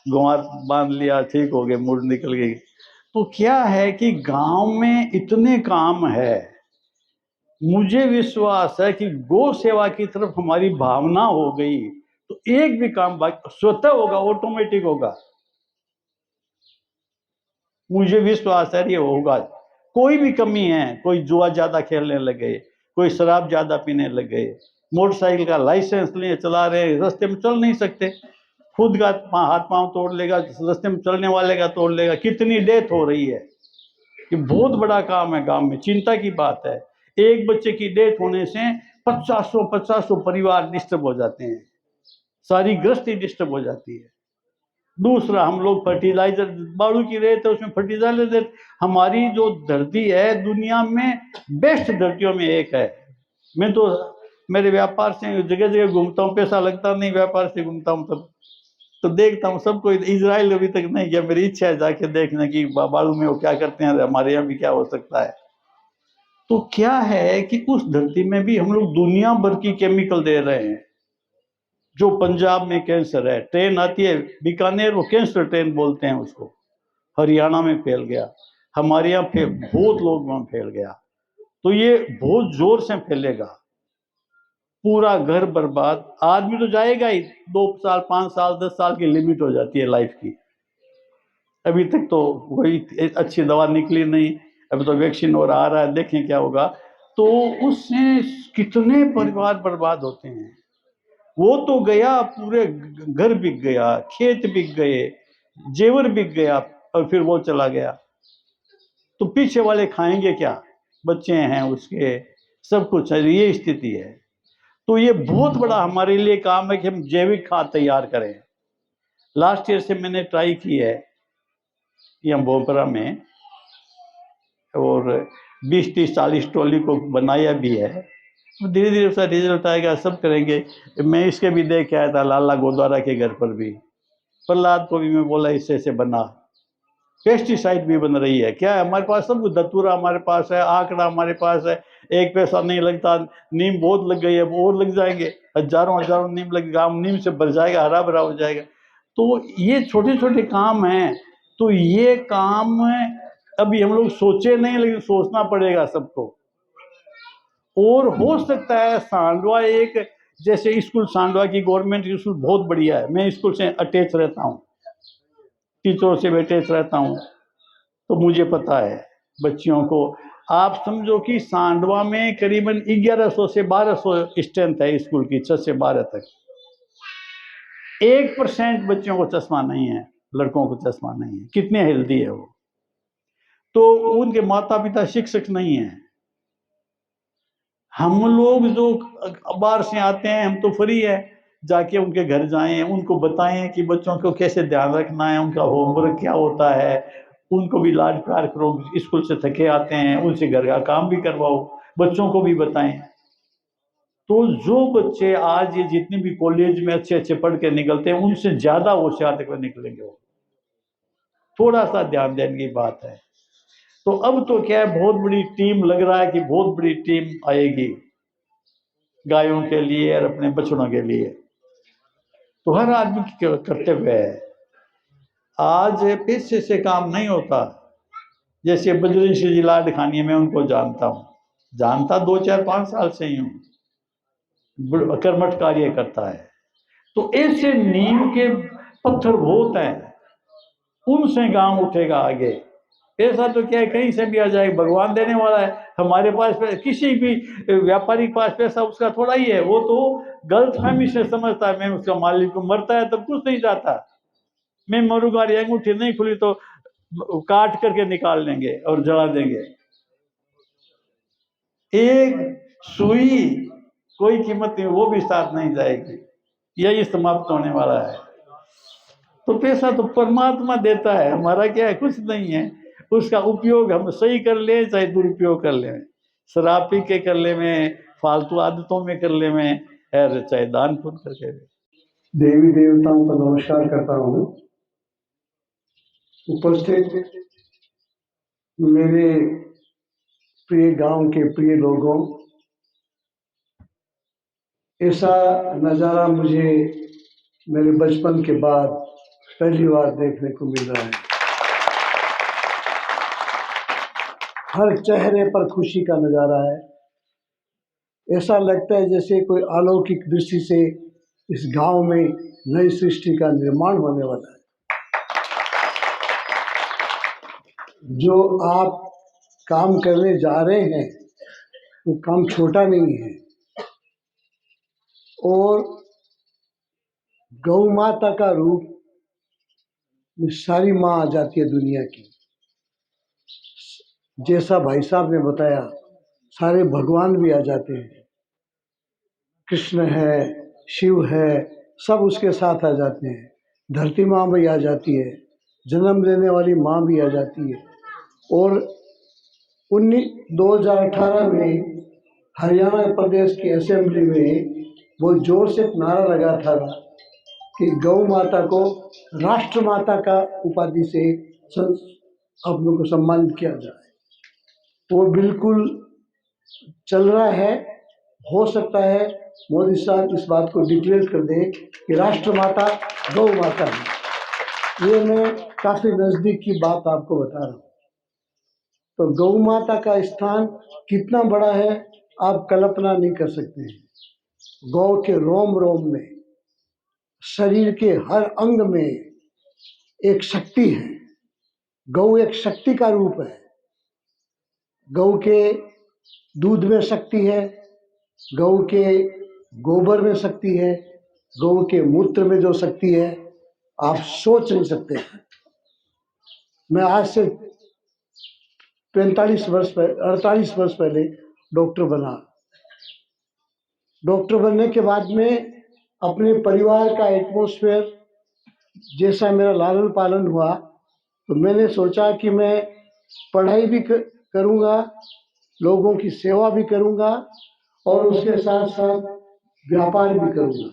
गुआर बांध लिया, ठीक हो गए, मूड निकल गई। तो क्या है कि गांव में इतने काम है। मुझे विश्वास है कि गौ सेवा की तरफ हमारी भावना हो गई तो एक भी काम स्वतः होगा, ऑटोमेटिक होगा। मुझे विश्वास है ये होगा। कोई भी कमी है, कोई जुआ ज्यादा खेलने लगे, कोई शराब ज्यादा पीने लगे, मोटरसाइकिल का लाइसेंस लिए चला रहे, रास्ते में चल नहीं सकते, खुद का हाथ पांव तोड़ लेगा, रास्ते में चलने वाले का तोड़ लेगा। कितनी डेथ हो रही है, ये बहुत बड़ा काम है। गांव में चिंता की बात है। एक बच्चे की डेथ होने से 50-100 परिवार डिस्टर्ब हो जाते हैं, सारी गृहस्थी डिस्टर्ब हो जाती है। दूसरा, हम लोग फर्टिलाइजर बाड़ू की रेत है, उसमें फर्टिलाइजर देते। हमारी जो धरती है दुनिया में बेस्ट धरतियों में एक है। मैं तो मेरे व्यापार से जगह जगह घूमता हूँ, पैसा लगता नहीं, व्यापार से घूमता हूँ तब तो देखता हूँ सबको। इजराइल अभी तक नहीं गया, मेरी इच्छा है जाके देखने की बाड़ू में वो क्या करते हैं, हमारे यहाँ भी क्या हो सकता है। तो क्या है कि उस धरती में भी हम लोग दुनिया भर की केमिकल दे रहे हैं। जो पंजाब में कैंसर है, ट्रेन आती है बीकानेर, वो कैंसर ट्रेन बोलते हैं उसको, हरियाणा में फैल गया, हमारे यहाँ बहुत लोग वहां फैल गया। तो ये बहुत जोर से फैलेगा, पूरा घर बर्बाद। आदमी तो जाएगा ही, 2 साल 5 साल 10 साल की लिमिट हो जाती है लाइफ की। अभी तक तो कोई अच्छी दवा निकली नहीं, अभी तो वैक्सीन और आ रहा है, देखें क्या होगा। तो उससे कितने परिवार बर्बाद होते हैं। वो तो गया, पूरे घर बिक गया, खेत बिक गए, जेवर बिक गया, और फिर वो चला गया। तो पीछे वाले खाएंगे क्या? बच्चे हैं उसके, सब कुछ है, ये स्थिति है। तो ये बहुत बड़ा हमारे लिए काम है कि हम जैविक खाद तैयार करें। लास्ट ईयर से मैंने ट्राई की है यहाँ बोपरा में, और 20, 30, 40 ट्रॉली को बनाया भी है। धीरे धीरे उसका रिजल्ट आएगा, सब करेंगे। मैं इसके भी देख के आया था लाला गोद्वारा के घर पर भी, प्रहलाद को भी मैं बोला इससे से बना। पेस्टिसाइड भी बन रही है, क्या है हमारे पास सब कुछ, धतूरा हमारे पास है, आंकड़ा हमारे पास है, 1 पैसा नहीं लगता। नीम बहुत लग गई है, वो और लग जाएंगे, हजारों हजारों नीम लगेगा, हम नीम से भर जाएगा, हरा भरा हो जाएगा। तो ये छोटे छोटे काम हैं। तो ये काम अभी हम लोग सोचे नहीं, लेकिन सोचना पड़ेगा सबको। और हो सकता है सांडवा एक, जैसे स्कूल सांडवा की गवर्नमेंट स्कूल बहुत बढ़िया है, मैं स्कूल से अटैच रहता हूँ, टीचरों से अटैच रहता हूँ, तो मुझे पता है बच्चियों को। आप समझो कि सांडवा में करीबन 1100 से 1200 स्ट्रेंथ है स्कूल की, 6 से 12 तक। 1% बच्चों को चश्मा नहीं है, लड़कों को चश्मा नहीं है। कितने हेल्दी है वो। तो उनके माता पिता शिक्षक नहीं है। हम लोग जो बाहर से आते हैं, हम तो फ्री है, जाके उनके घर जाएं, उनको बताएं कि बच्चों को कैसे ध्यान रखना है, उनका होमवर्क क्या होता है, उनको भी लाड प्यार करो। स्कूल से थके आते हैं, उनसे घर का काम भी करवाओ, बच्चों को भी बताएं। तो जो बच्चे आज ये जितने भी कॉलेज में अच्छे अच्छे पढ़ के निकलते हैं, उनसे ज्यादा होशियार तक निकलेंगे वो। थोड़ा सा ध्यान देने की बात है। तो अब तो क्या है, बहुत बड़ी टीम लग रहा है कि बहुत बड़ी टीम आएगी गायों के लिए और अपने बछड़ों के लिए। तो हर आदमी की कर्तव्य है। आज पैसे से काम नहीं होता। जैसे बजरंग सिंह जी लाडखानी, मैं उनको जानता हूँ, जानता 2, 4, 5 साल से ही हूँ, कर्मठ कार्य करता है। तो ऐसे नीम के पत्थर बहुत हैं, उनसे गांव उठेगा आगे। पैसा तो क्या है, कहीं से भी आ जाए, भगवान देने वाला है। हमारे पास किसी भी व्यापारी के पास पैसा उसका थोड़ा ही है, वो तो गलतफहमी से समझता है मैं उसका मालिक हूँ। मरता है तब कुछ नहीं जाता। मैं मरूंगा, अंगूठी नहीं खुली तो काट करके निकाल लेंगे और जला देंगे। एक सुई कोई कीमत नहीं, वो भी साथ नहीं जाएगी, यही समाप्त होने वाला है। तो पैसा तो परमात्मा देता है, हमारा क्या है, कुछ नहीं है। उसका उपयोग हम सही कर ले चाहे दुरुपयोग कर ले, शराब पी के कर ले में, फालतू आदतों में कर ले में, चाहे दान पुण्य करके। देवी देवताओं को नमस्कार करता हूँ। उपस्थित मेरे प्रिय गांव के प्रिय लोगों, ऐसा नज़ारा मुझे मेरे बचपन के बाद पहली बार देखने को मिल रहा है। हर चेहरे पर खुशी का नज़ारा है। ऐसा लगता है जैसे कोई अलौकिक दृष्टि से इस गांव में नई सृष्टि का निर्माण होने वाला है। जो आप काम करने जा रहे हैं वो काम छोटा नहीं है। और गौ माता का रूप में सारी माँ आ जाती है दुनिया की। जैसा भाई साहब ने बताया, सारे भगवान भी आ जाते हैं। कृष्ण है, शिव है, सब उसके साथ आ जाते हैं। धरती माँ भी आ जाती है, जन्म देने वाली माँ भी आ जाती है। और 2018 में हरियाणा प्रदेश की असेंबली में वो जोर से नारा लगा था कि गौ माता को राष्ट्र माता का उपाधि से आप लोगों को सम्मानित किया जाए। वो बिल्कुल चल रहा है। हो सकता है मोदी साहब इस बात को डिक्लेयर कर दें कि राष्ट्र माता गौ माता है। ये मैं काफ़ी नज़दीक की बात आपको बता रहा हूँ। तो गौ माता का स्थान कितना बड़ा है आप कल्पना नहीं कर सकते हैं। गौ के रोम रोम में, शरीर के हर अंग में एक शक्ति है। गौ एक शक्ति का रूप है। गौ के दूध में शक्ति है, गौ के गोबर में शक्ति है, गौ के मूत्र में जो शक्ति है आप सोच नहीं सकते। मैं आज से 48 वर्ष पहले डॉक्टर बना। डॉक्टर बनने के बाद में अपने परिवार का एटमॉस्फेयर जैसा मेरा लालन पालन हुआ, तो मैंने सोचा कि मैं पढ़ाई भी करूँगा, लोगों की सेवा भी करूँगा और उसके साथ साथ व्यापार भी करूँगा।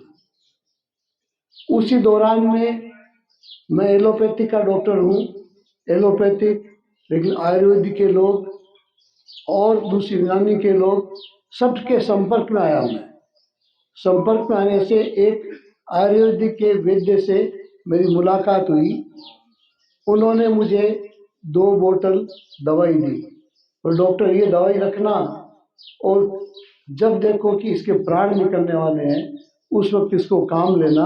उसी दौरान में मैं एलोपैथिक का डॉक्टर हूँ, एलोपैथिक, लेकिन आयुर्वेदिक के लोग और दूसरी यूनानी के लोग सबके संपर्क में आया। मैं संपर्क में आने से एक आयुर्वेदिक के वैद्य से मेरी मुलाकात हुई। उन्होंने मुझे 2 बोतल दवाई दी और डॉक्टर ये दवाई रखना और जब देखो कि इसके प्राण निकलने वाले हैं उस वक्त इसको काम लेना,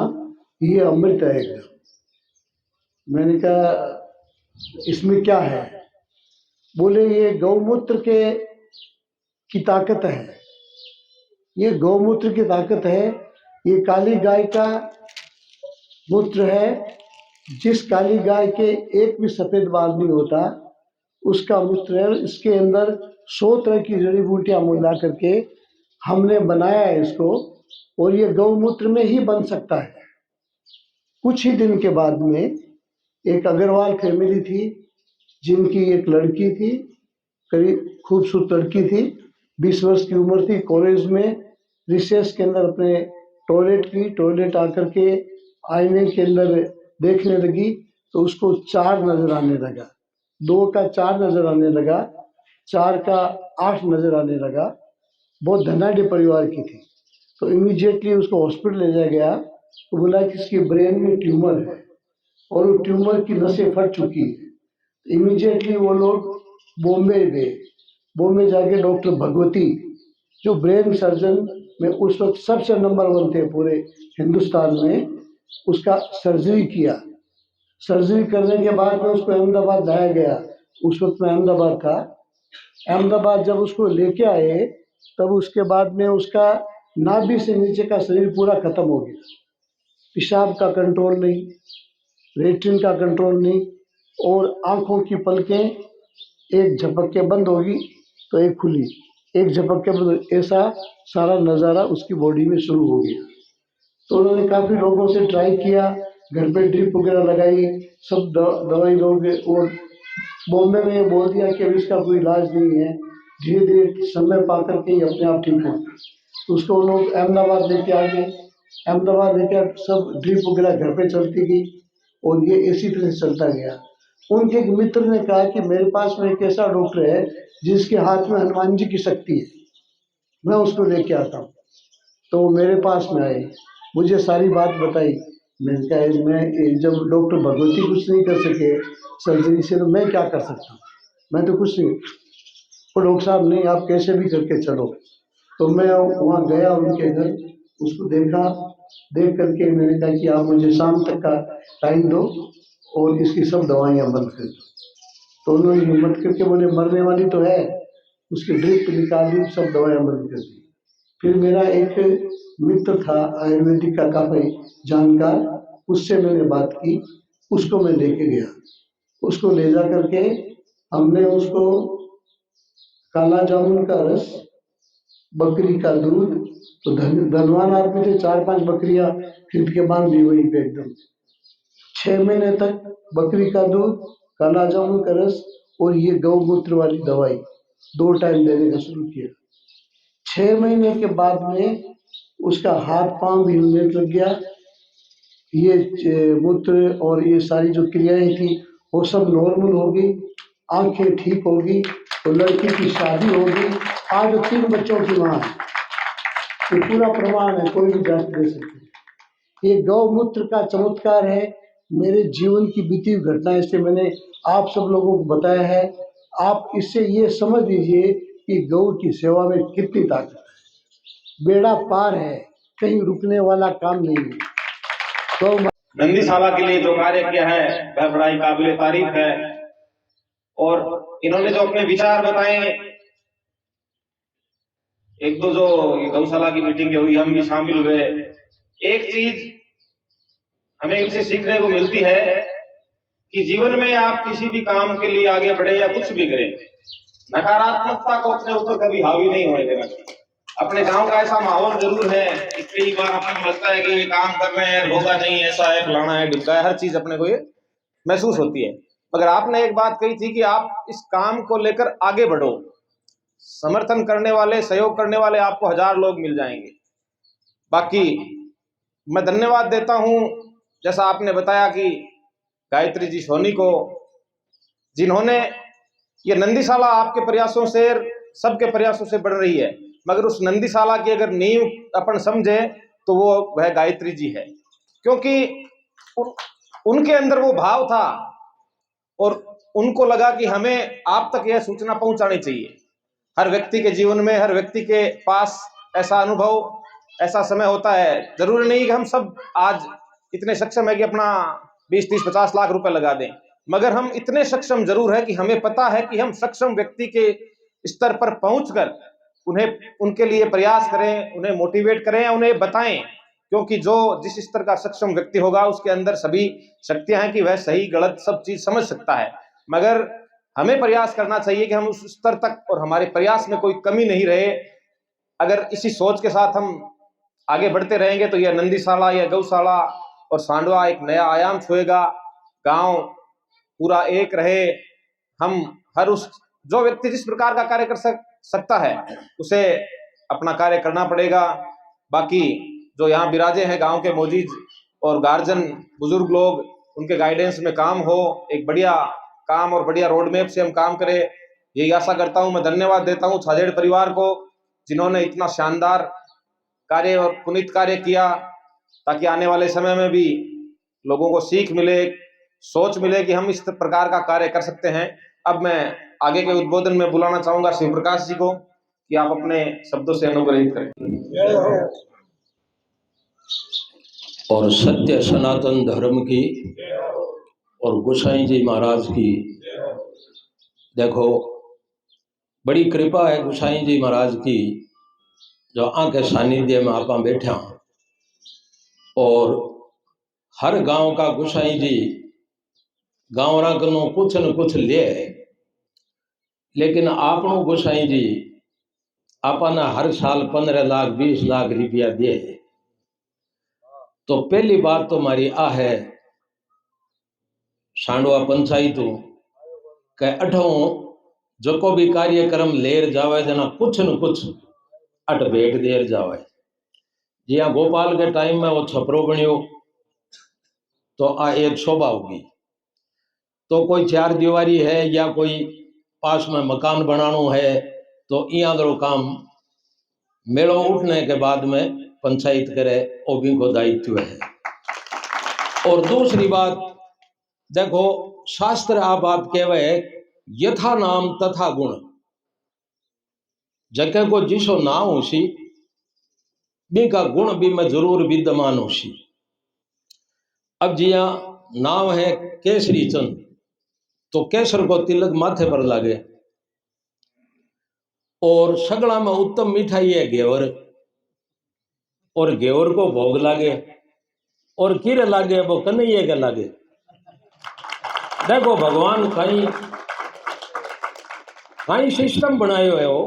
ये अमृत है एकदम। मैंने कहा इसमें क्या है? बोले ये गौमूत्र की ताकत है, ये गौमूत्र की ताकत है। ये काली गाय का मूत्र है। जिस काली गाय के एक भी सफ़ेद बाल नहीं होता उसका मूत्र है। इसके अंदर 100 तरह की जड़ी बूटियाँ मिला करके हमने बनाया है इसको, और ये गौमूत्र में ही बन सकता है। कुछ ही दिन के बाद में एक अग्रवाल फैमिली थी जिनकी एक लड़की थी, करीब खूबसूरत लड़की थी, 20 वर्ष की उम्र थी, कॉलेज में रिसेस के अंदर अपने टॉयलेट आकर के आईने के अंदर देखने लगी तो उसको 4 नजर आने लगा, 2 का 4 नजर आने लगा, 4 का 8 नजर आने लगा। बहुत धनाढ़ परिवार की थी। तो इमीडिएटली उसको हॉस्पिटल ले जाया गया तो बोला कि इसकी ब्रेन में ट्यूमर है और वो ट्यूमर की नसें फट चुकी है। इमीडिएटली वो लोग बॉम्बे गए। बॉम्बे जाके डॉक्टर भगवती जो ब्रेन सर्जन में उस वक्त सबसे नंबर 1 थे पूरे हिंदुस्तान में, उसका सर्जरी किया। सर्जरी करने के बाद में उसको अहमदाबाद लाया गया। उस वक्त में अहमदाबाद था। अहमदाबाद जब उसको लेके आए तब उसके बाद में उसका नाभि से नीचे का शरीर पूरा खत्म हो गया। पेशाब का कंट्रोल नहीं, लेट्रिन का कंट्रोल नहीं, और आँखों की पलकें एक झपक के बंद होगी तो एक खुली, एक झपक के बंद, ऐसा सारा नज़ारा उसकी बॉडी में शुरू हो गया। तो उन्होंने काफ़ी लोगों से ट्राई किया, घर पे ड्रिप वगैरह लगाई, सब दवाई लोगे, और बॉम्बे में ये बोल दिया कि अभी इसका कोई इलाज नहीं है, धीरे धीरे समय पा करके ही अपने आप ठीक हो। तो उसको लोग अहमदाबाद लेके आ गए। अहमदाबाद लेके सब ड्रिप वगैरह घर पे चलती गई और ये इसी तरह से चलता गया। उनके एक मित्र ने कहा कि मेरे पास में एक ऐसा डॉक्टर है जिसके हाथ में हनुमान जी की शक्ति है, मैं उसको लेके आता हूँ। तो वो मेरे पास में आए, मुझे सारी बात बताई। मैंने कहा मैं जब डॉक्टर भगवती कुछ नहीं कर सके सर्जरी से, तो मैं क्या कर सकता हूँ, मैं तो कुछ नहीं। और डॉक्टर साहब नहीं, आप कैसे भी करके चलो। तो मैं वहाँ गया उनके घर, उसको देखा, देख करके मैंने कहा कि आप मुझे शाम तक का टाइम दो और इसकी सब दवाइयाँ बंद कर दो। तो उन्होंने हिम्मत करके बोले मरने वाली तो है, उसकी ड्रिप निकाल दी, सब दवाइयाँ बंद कर दी। फिर मेरा एक मित्र था आयुर्वेदिक का काफ़ी जानकार, उससे मैंने बात की, उसको मैं लेके गया। उसको ले जा करके हमने उसको काला जामुन का रस, बकरी का दूध, तो धनवान आदमी थे, 4-5 बकरियां खरीद के बांध दी वहीं पे एकदम। 6 महीने तक बकरी का दूध, काला जामुन का रस और ये गौमूत्र वाली दवाई 2 टाइम देने का शुरू किया। 6 महीने के बाद में उसका हाथ पांव भी हिलने लग गया। ये मूत्र और ये सारी जो क्रियाएं थी वो सब नॉर्मल हो गई, आंखें ठीक होगी, तो लड़की की शादी होगी। आज 3 बच्चों की माँ है। ये पूरा प्रमाण है, कोई भी जांच दे सकते हैं। ये गौमूत्र का चमत्कार है। मेरे जीवन की बीती हुई घटनाएं से मैंने आप सब लोगों को बताया है। आप इससे ये समझ लीजिए कि गौ की सेवा में कितनी ताकत है। बेड़ा पार है, कहीं रुकने वाला काम नहीं है। तो नंदीशाला के लिए जो कार्य किया है वह बड़ा ही काबिल तारीफ है, और इन्होंने जो अपने विचार बताए, एक तो जो गौशाला की मीटिंग हुई हम भी शामिल हुए, एक चीज हमें इनसे सीखने को मिलती है कि जीवन में आप किसी भी काम के लिए आगे बढ़े या कुछ भी करें, नकारात्मकता को अपने ऊपर कभी हावी नहीं होने देना चाहिए। अपने गांव का ऐसा माहौल जरूर है कि कई बार अपन को लगता है कि ये काम कर रहे हैं, होगा नहीं, ऐसा है, फलाना है, ढिमका है, हर चीज अपने को ये महसूस होती है। मगर आपने एक बात कही थी कि आप इस काम को लेकर आगे बढ़ो, समर्थन करने वाले, सहयोग करने वाले आपको 1000 लोग मिल जाएंगे। बाकी मैं धन्यवाद देता हूं, जैसा आपने बताया कि गायत्री जी सोनी को, जिन्होंने ये नंदीशाला आपके प्रयासों से, सबके प्रयासों से बढ़ रही है, मगर उस नंदीशाला की अगर नींव अपन समझे तो वो वह गायत्री जी है। क्योंकि उनके अंदर वो भाव था और उनको लगा कि हमें आप तक यह सूचना पहुंचानी चाहिए। हर व्यक्ति के जीवन में, हर व्यक्ति के पास ऐसा अनुभव, ऐसा समय होता है। जरूरी नहीं कि हम सब आज इतने सक्षम है कि अपना 20, 30, 50 लाख रुपए लगा दें, मगर हम इतने सक्षम जरूर है कि हमें पता है कि हम सक्षम व्यक्ति के स्तर पर पहुंचकर उन्हें, उनके लिए प्रयास करें, उन्हें मोटिवेट करें, उन्हें बताएं। क्योंकि जो जिस स्तर का सक्षम व्यक्ति होगा उसके अंदर सभी शक्तियां हैं कि वह सही गलत सब चीज समझ सकता है। मगर हमें प्रयास करना चाहिए कि हम उस स्तर तक, और हमारे प्रयास में कोई कमी नहीं रहे। अगर इसी सोच के साथ हम आगे बढ़ते रहेंगे तो यह नंदीशाला, यह गौशाला और सांडवा एक नया आयाम छुएगा। गांव पूरा एक रहे। हम हर उस, जो व्यक्ति जिस प्रकार का कार्य कर सकता है उसे अपना कार्य करना पड़ेगा। बाकी जो यहाँ बिराजे हैं गांव के मौजूद और गार्जियन, बुजुर्ग लोग, उनके गाइडेंस में काम हो, एक बढ़िया काम और बढ़िया रोड मैप से हम काम करें, यही आशा करता हूं। मैं धन्यवाद देता हूं छाजेड़ परिवार को, जिन्होंने इतना शानदार कार्य और पुनीत कार्य किया, ताकि आने वाले समय में भी लोगों को सीख मिले, सोच मिले कि हम इस प्रकार का कार्य कर सकते हैं। अब मैं आगे के उद्बोधन में बुलाना चाहूंगा शिव प्रकाश जी को कि आप अपने शब्दों से अनुग्रहित करें। और सत्य सनातन धर्म की और गोसाई जी महाराज की, देखो बड़ी कृपा है गोसाई जी महाराज की, जो आके सानिध्य में आप बैठा, और हर गांव का गोसाई जी गांव रागनो कुछ न कुछ ले, लेकिन आपनो गोसाई जी आपना हर साल 15 लाख 20 लाख रुपया दे। तो पहली बात तो मारी आ है सांडवा पंचायत के अठों जो को भी कार्यक्रम लेर जावे जना कुछ न कुछ अट भेट देर जावे। जिया गोपाल के टाइम में वो छपरो बनियो तो आ एक शोभा होगी। तो कोई 4 दीवारी है या कोई पास में मकान बनाना है तो यहाँ काम मेलों उठने के बाद में पंचायत करे, वो भी को दायित्व है। और दूसरी बात देखो, शास्त्र आप बात कहवे यथा नाम तथा गुण, जगह को जिसो नाम होशी बी का गुण भी में जरूर विद्यमान होशी। अब जिया नाम है केसरी चंद, तो केसर को तिलक माथे पर लागे, और सगड़ा में उत्तम मिठाई है घेवर, और घेवर को भोग लागे, और किरे लागे वो कन्हैया के लागे। देखो भगवान कहीं सिस्टम बनायो है वो,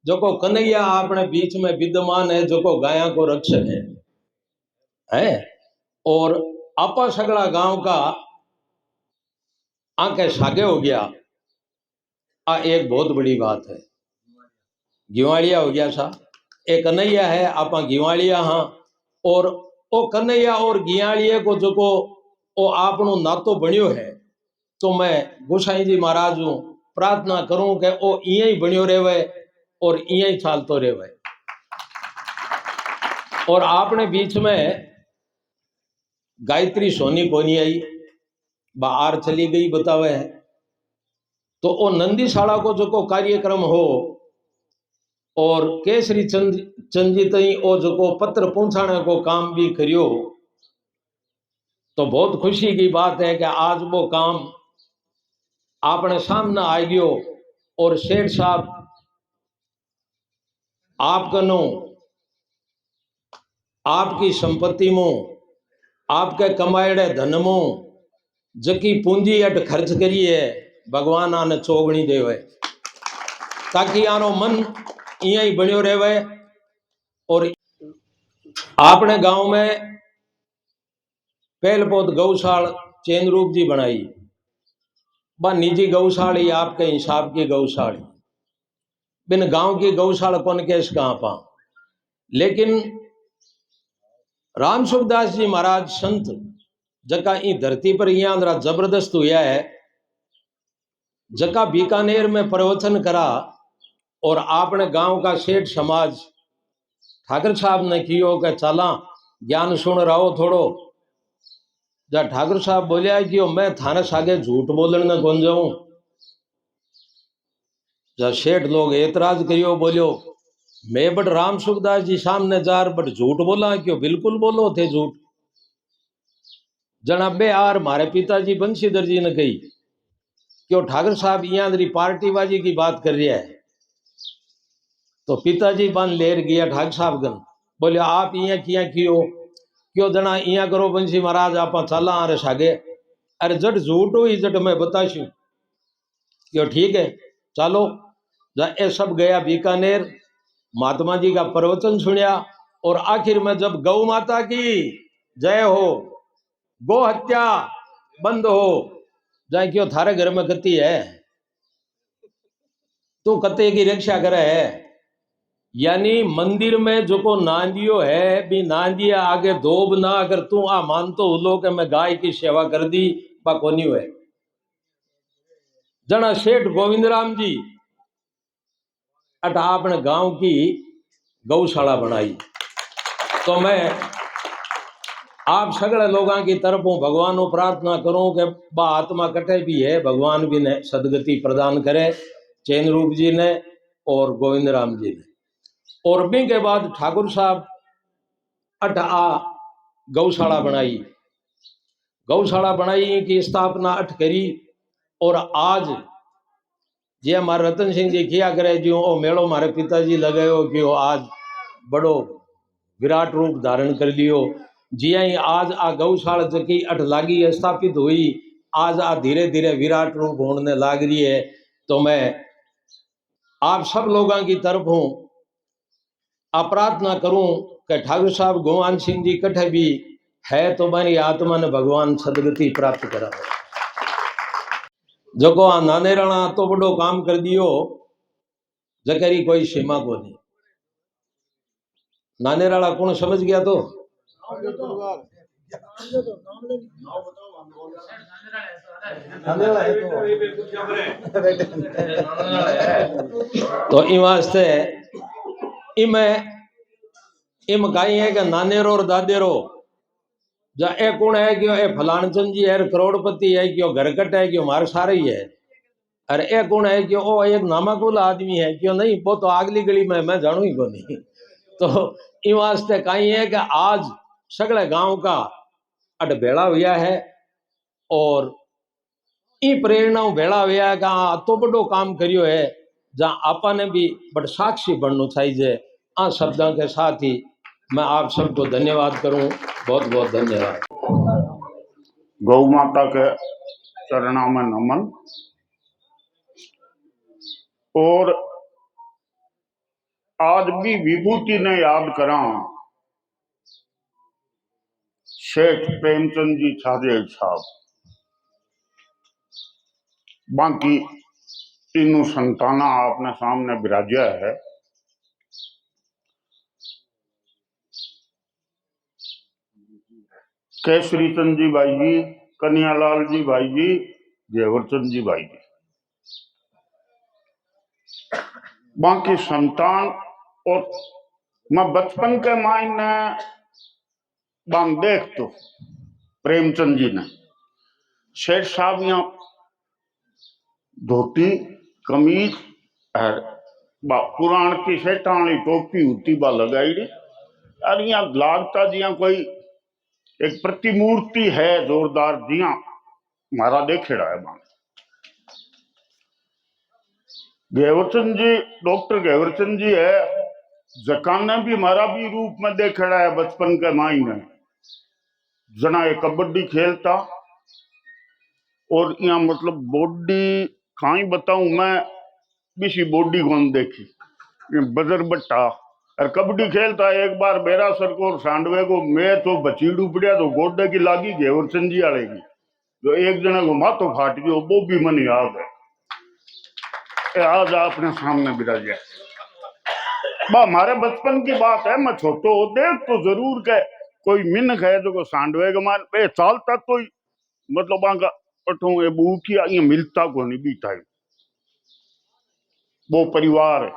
जो को कन्हैया अपने बीच में विद्यमान है, जो को गाया को रक्षक है। और आपा सगड़ा गांव का आके सागे हो गया, आ एक बहुत बड़ी बात है। गिवाड़िया हो गया सा, एक कन्हैया है, आपा गिवाड़िया हाँ, और ओ कन्हैया और गियाड़िया को जो को ओ आपनो नातो बनियो है, तो मैं गोसाई जी महाराज प्रार्थना करूं कि ओ इं ही बनियो रहे और इं ही चालतो रहे। और आपने बीच में गायत्री सोनी को नहीं आई, बाहर चली गई बतावे है। तो ओ नंदीशाला को जो को कार्यक्रम हो और केसरी चंद जी तई ओ जो को पत्र पहुंचाने को काम भी करियो, तो बहुत खुशी की बात है कि आज वो काम आपने सामने आ गयो। और शेठ साहब आप कनो आपकी संपत्ति में, आपके कमाएड़े धन में जकी पूंजी अट खर्च करी है, भगवान आने चौगणी देवे। ताकि आनो मन इं ही बनो रहे। और आपने गांव में पहल पोत गौशाल चैन रूप जी बनाई, बा निजी गौशाली आपके हिसाब की गौशाली, बिन गांव की गौशाला कौन केस कहां पा। लेकिन राम सुखदास जी महाराज संत जका ई धरती पर यहाँ जबरदस्त हुआ है, जका बीकानेर में प्रवचन करा और आपने गांव का सेठ समाज ठाकर साहब ने कियो कि चला ज्ञान सुन रहो थोड़ो। जा ठाकुर साहब बोलिया कि मैं थाने सागे झूठ बोलने न कौन जाऊं। जा सेठ लोग एतराज करियो, बोलियो मैं बट राम सुखदास जी सामने जार बट झूठ बोला क्यों? बिल्कुल बोलो थे झूठ। जनाबे आर मारे पिताजी बंशीधर जी ने कही क्यों ठाकुर साहब यहाँ पार्टीबाजी की बात कर रहा है। तो पिताजी बन लेर गया ठाकुर साहब गन, बोले आप यहाँ किया क्यों जना इया करो बंशी महाराज आप चला आ रहे सागे। अरे जट झूठ हुई जट मैं बताशू क्यों ठीक है चलो। ए सब गया बीकानेर, महात्मा जी का प्रवचन सुनिया और आखिर में जब गौ माता की जय हो, गो हत्या बंद हो जाए, क्यों थारे घर में कती है तू कते की रक्षा करे है। यानी मंदिर में जो को नांदियो है भी नांदिया आगे धोब ना, अगर तू आ मान तो उलो के मैं गाय की सेवा कर दी बा कोनी है। जना सेठ गोविंद राम जी अट आपने गांव की गौशाला बनाई। तो मैं आप सगले लोगों की तरफों भगवान को प्रार्थना करूं कि बा आत्मा कटे भी है, भगवान भी ने सदगति प्रदान करे, चैन रूप जी ने और गोविंद राम जी ने। और भी के बाद ठाकुर साहब अट आ गौशाला बनाई, गौशाला बनाई की स्थापना अट करी। और आज जे हमारे रतन सिंह जी किया करे जो ओ मेड़ो मारे पिताजी लगायो कि आज बड़ो विराट रूप धारण कर लियो। जिया ही आज आ गौशाला जकी अट लागी स्थापित हुई, आज आ धीरे धीरे विराट रूप होने लाग रही है। तो मैं आप सब लोगों की तरफ हूं प्रार्थना करूं कि ठाकुर साहब गोवान सिंह जी कठे भी है तो मेरी आत्मा ने भगवान सदगति प्राप्त करा। जो को आ नाने राणा तो बड़ो काम कर दियो जकेरी कोई सीमा को नहीं। नाने राणा कौन समझ गया तो तो इन वास्ते इम कहीं है कि नानेरो और दादेरो जा ए कौन है कि ए फलानचंद जी है करोड़पति है कि घर कट है कि हमारे सारे ही है। अरे ए कौन है कि ओ एक नामाकुल आदमी है क्यों नहीं, वो तो अगली गली में मैं जानू ही को नहीं। तो इन वास्ते कहीं है कि आज सगले गांव का अट भेड़ा हुआ है और इन प्रेरणा भेड़ा हुआ है कि तो बड़ो काम करियो है जहां आपा ने भी बड़ साक्षी बनना चाहिए। आ शब्दों के साथ ही मैं आप सबको धन्यवाद करूं, बहुत बहुत धन्यवाद। गौ माता के चरणों में नमन। और आज भी विभूति ने याद करा शेठ प्रेमचंद जी छाजेड़ साहब, बाकी तीनों संताना आपने सामने विराजा है। केसरी चंद जी भाई जी, कन्हैयालाल जी भाई जी, जेवरचंद जी भाई जी, बाकी संतान। और मैं बचपन के मायने बांग देख तो प्रेमचंद जी ने शेठ साहब यहाँ धोती कमीज और पुराण की सेठानी टोपी होती बा लगाई और यहाँ लागता जिया कोई एक प्रतिमूर्ति है जोरदार जिया मारा देखेड़ा है। घेवरचंद जी, डॉक्टर घेवरचंद जी है जकाने भी मारा भी रूप में देखेड़ा है बचपन के मायने। जना ये कबड्डी खेलता और यहाँ मतलब बॉडी कहीं बताऊं मैं बीसी बॉडी कौन देखी, ये बजर बट्टा और कबड्डी खेलता है। एक बार बेरा सर को और सांडवे को मैच तो बचीड़ू पड़िया तो गोडे की लागी घेवर चंजी आड़े की, जो एक जने को माथो फाट गयो, वो भी मन याद है। आज आपने सामने बिराजा बा, हमारे बचपन की बात है। मैं छोटो हो देख तो जरूर कह कोई मिनख है जो को सांडवे के मान पे चालता तो मतलब आंका पठों ए बू की ये मिलता को नहीं बीता है। वो परिवार है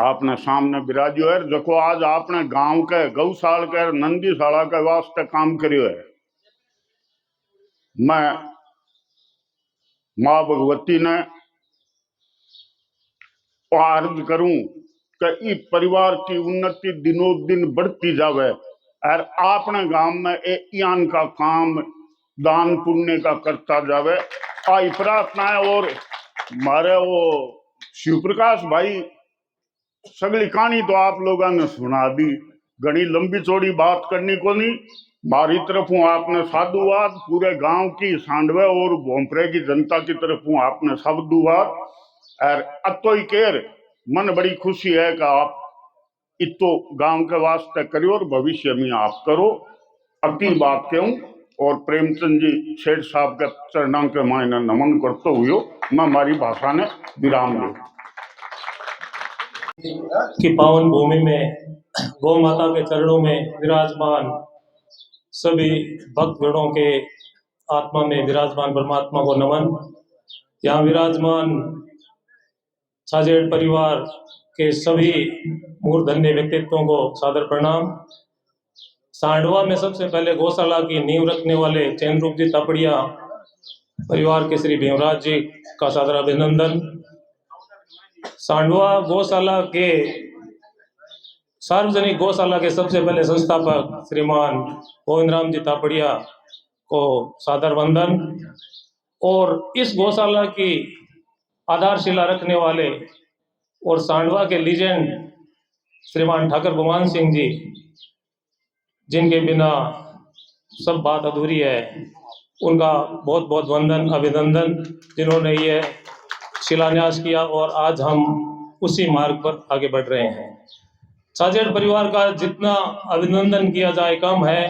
आपने सामने बिराजो है, जो आज आपने गांव के गौशाल के नंदीशाला के वास्ते काम करियो है। मैं माँ भगवती ने अर्ज करूं कि इस परिवार की उन्नति दिनों दिन बढ़ती जावे और आपने गांव में यान का काम दान पुण्य का करता जावे, आई प्रार्थना है। और हमारे वो शिव प्रकाश भाई सगली कहानी तो आप लोगों ने सुना दी, घनी लंबी चौड़ी बात करनी को नहीं। हमारी तरफ हूँ आपने साधुवाद, पूरे गांव की सांडवे और भोंपरे की जनता की तरफ हूँ आपने साधुवाद। और अतो ही केर मन बड़ी खुशी है कि आप इतो गांव के वास्ते करियो और भविष्य में आप करो। अपनी बात कहूं और प्रेमचंद जी शेठ साहब के चरणों के मायने नमन करते हुए मैं हमारी भाषा ने विराम दूं। की पावन भूमि में गौ माता के चरणों में विराजमान सभी भक्तगणों के आत्मा में विराजमान परमात्मा को नमन। यहाँ विराजमान छाजेड़ परिवार के सभी मूर्धन्य व्यक्तित्वों को सादर प्रणाम। सांडवा में सबसे पहले गौशाला की नींव रखने वाले चैनरूप जी तापड़िया परिवार के श्री भीमराज जी का सादर अभिनंदन। सांडवा गौशाला के सार्वजनिक गौशाला के सबसे पहले संस्थापक श्रीमान गोविंद राम जी तापड़िया को सादर वंदन। और इस गौशाला की आधारशिला रखने वाले और सांडवा के लीजेंड श्रीमान ठाकुर भगवान सिंह जी, जिनके बिना सब बात अधूरी है, उनका बहुत बहुत वंदन अभिनंदन, जिन्होंने ये शिलान्यास किया और आज हम उसी मार्ग पर आगे बढ़ रहे हैं। छाजेड़ परिवार का जितना अभिनंदन किया जाए कम है,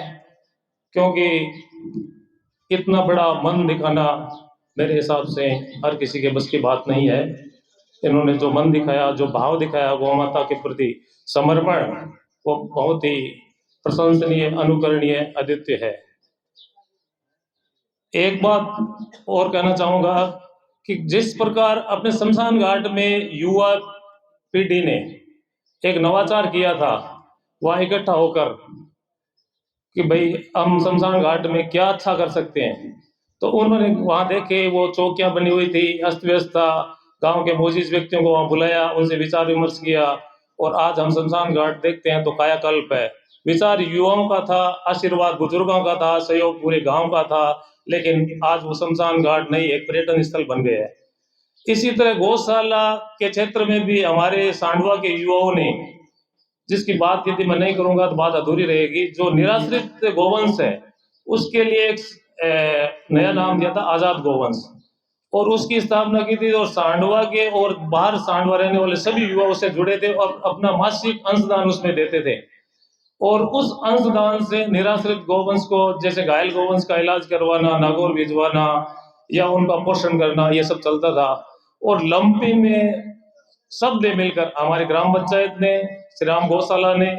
क्योंकि इतना बड़ा मन दिखाना मेरे हिसाब से हर किसी के बस की बात नहीं है। इन्होंने जो मन दिखाया, जो भाव दिखाया गौ माता के प्रति समर्पण, वो बहुत ही प्रशंसनीय, अनुकरणीय, अद्वितीय है। एक बात और कहना चाहूँगा कि जिस प्रकार अपने शमशान घाट में युवा पीढ़ी ने एक नवाचार किया था, वह इकट्ठा होकर कि भाई हम शमशान घाट में क्या अच्छा कर सकते हैं, तो उन्होंने वहाँ देखे वो चौकियाँ बनी हुई थी, अस्त व्यस्त था, गांव के मोजिज व्यक्तियों को वहाँ बुलाया, उनसे विचार विमर्श किया और आज हम शमशान घाट देखते हैं तो कायाकल्प है। विचार युवाओं का था, आशीर्वाद बुजुर्गों का था, सहयोग पूरे गांव का था, लेकिन आज वो शमशान घाट नहीं एक पर्यटन स्थल बन गया है। इसी तरह गौशाला के क्षेत्र में भी हमारे सांडवा के युवाओं ने, जिसकी बात यदि मैं नहीं करूंगा तो बात अधूरी रहेगी, जो निराश्रित गोवंश है उसके लिए एक नया नाम दिया था आजाद गोवंश, और उसकी स्थापना की थी। और सांडवा के और बाहर सांडवा रहने वाले सभी युवा उससे जुड़े थे और अपना मासिक अंशदान उसमें देते थे। और उस अंशदान से निराश्रित गोवंश को, जैसे घायल गोवंश का इलाज करवाना, नागौर भिजवाना या उनका पोषण करना, ये सब चलता था। और लंपी में सब ने मिलकर, हमारी ग्राम पंचायत ने, श्री राम गौशाला ने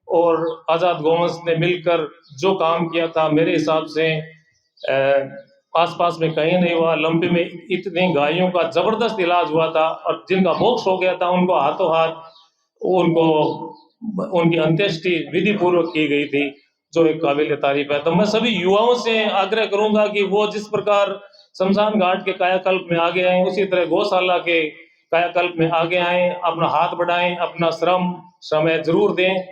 और आजाद गोवंश ने मिलकर जो काम किया था, मेरे हिसाब से आसपास में कहीं नहीं हुआ। लंपी में इतनी गायों का जबरदस्त इलाज हुआ था और जिनका मोक्ष हो गया था उनको हाथों हाथ उनकी अंत्येष्टि विधि पूर्वक की गई थी, जो एक काबिल तारीफ है। तो मैं सभी युवाओं से आग्रह करूंगा कि वो जिस प्रकार शमशान घाट के कायाकल्प में आगे आए, उसी तरह गौशाला के कायाकल्प में आगे आए, अपना हाथ बढ़ाएं, अपना समय जरूर दें।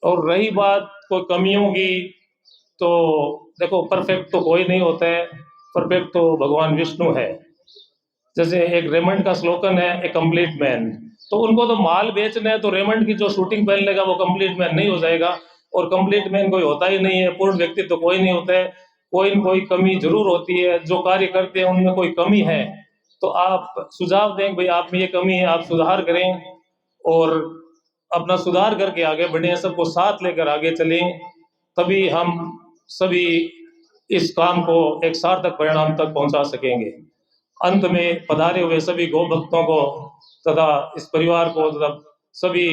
और रही बात कोई कमियों की, तो देखो परफेक्ट तो कोई नहीं होता है, परफेक्ट तो भगवान विष्णु है। जैसे एक रेमंड का स्लोगन है, ए कंप्लीट मैन, तो उनको तो माल बेचना है, तो रेमंड की जो शूटिंग पहन लेगा वो कंप्लीट मैन नहीं हो जाएगा। और कंप्लीट मैन कोई होता ही नहीं है, पूर्ण व्यक्ति तो कोई नहीं होता है, कोई न कोई कमी जरूर होती है। जो कार्य करते हैं उनमें कोई कमी है तो आप सुझाव दें भाई आप में ये कमी है, आप सुधार करें और अपना सुधार करके आगे बढ़ें, सबको साथ लेकर आगे चलें, तभी हम सभी इस काम को एक सार्थक परिणाम तक पहुंचा सकेंगे। अंत में पधारे हुए सभी गौ भक्तों को तथा इस परिवार को तथा सभी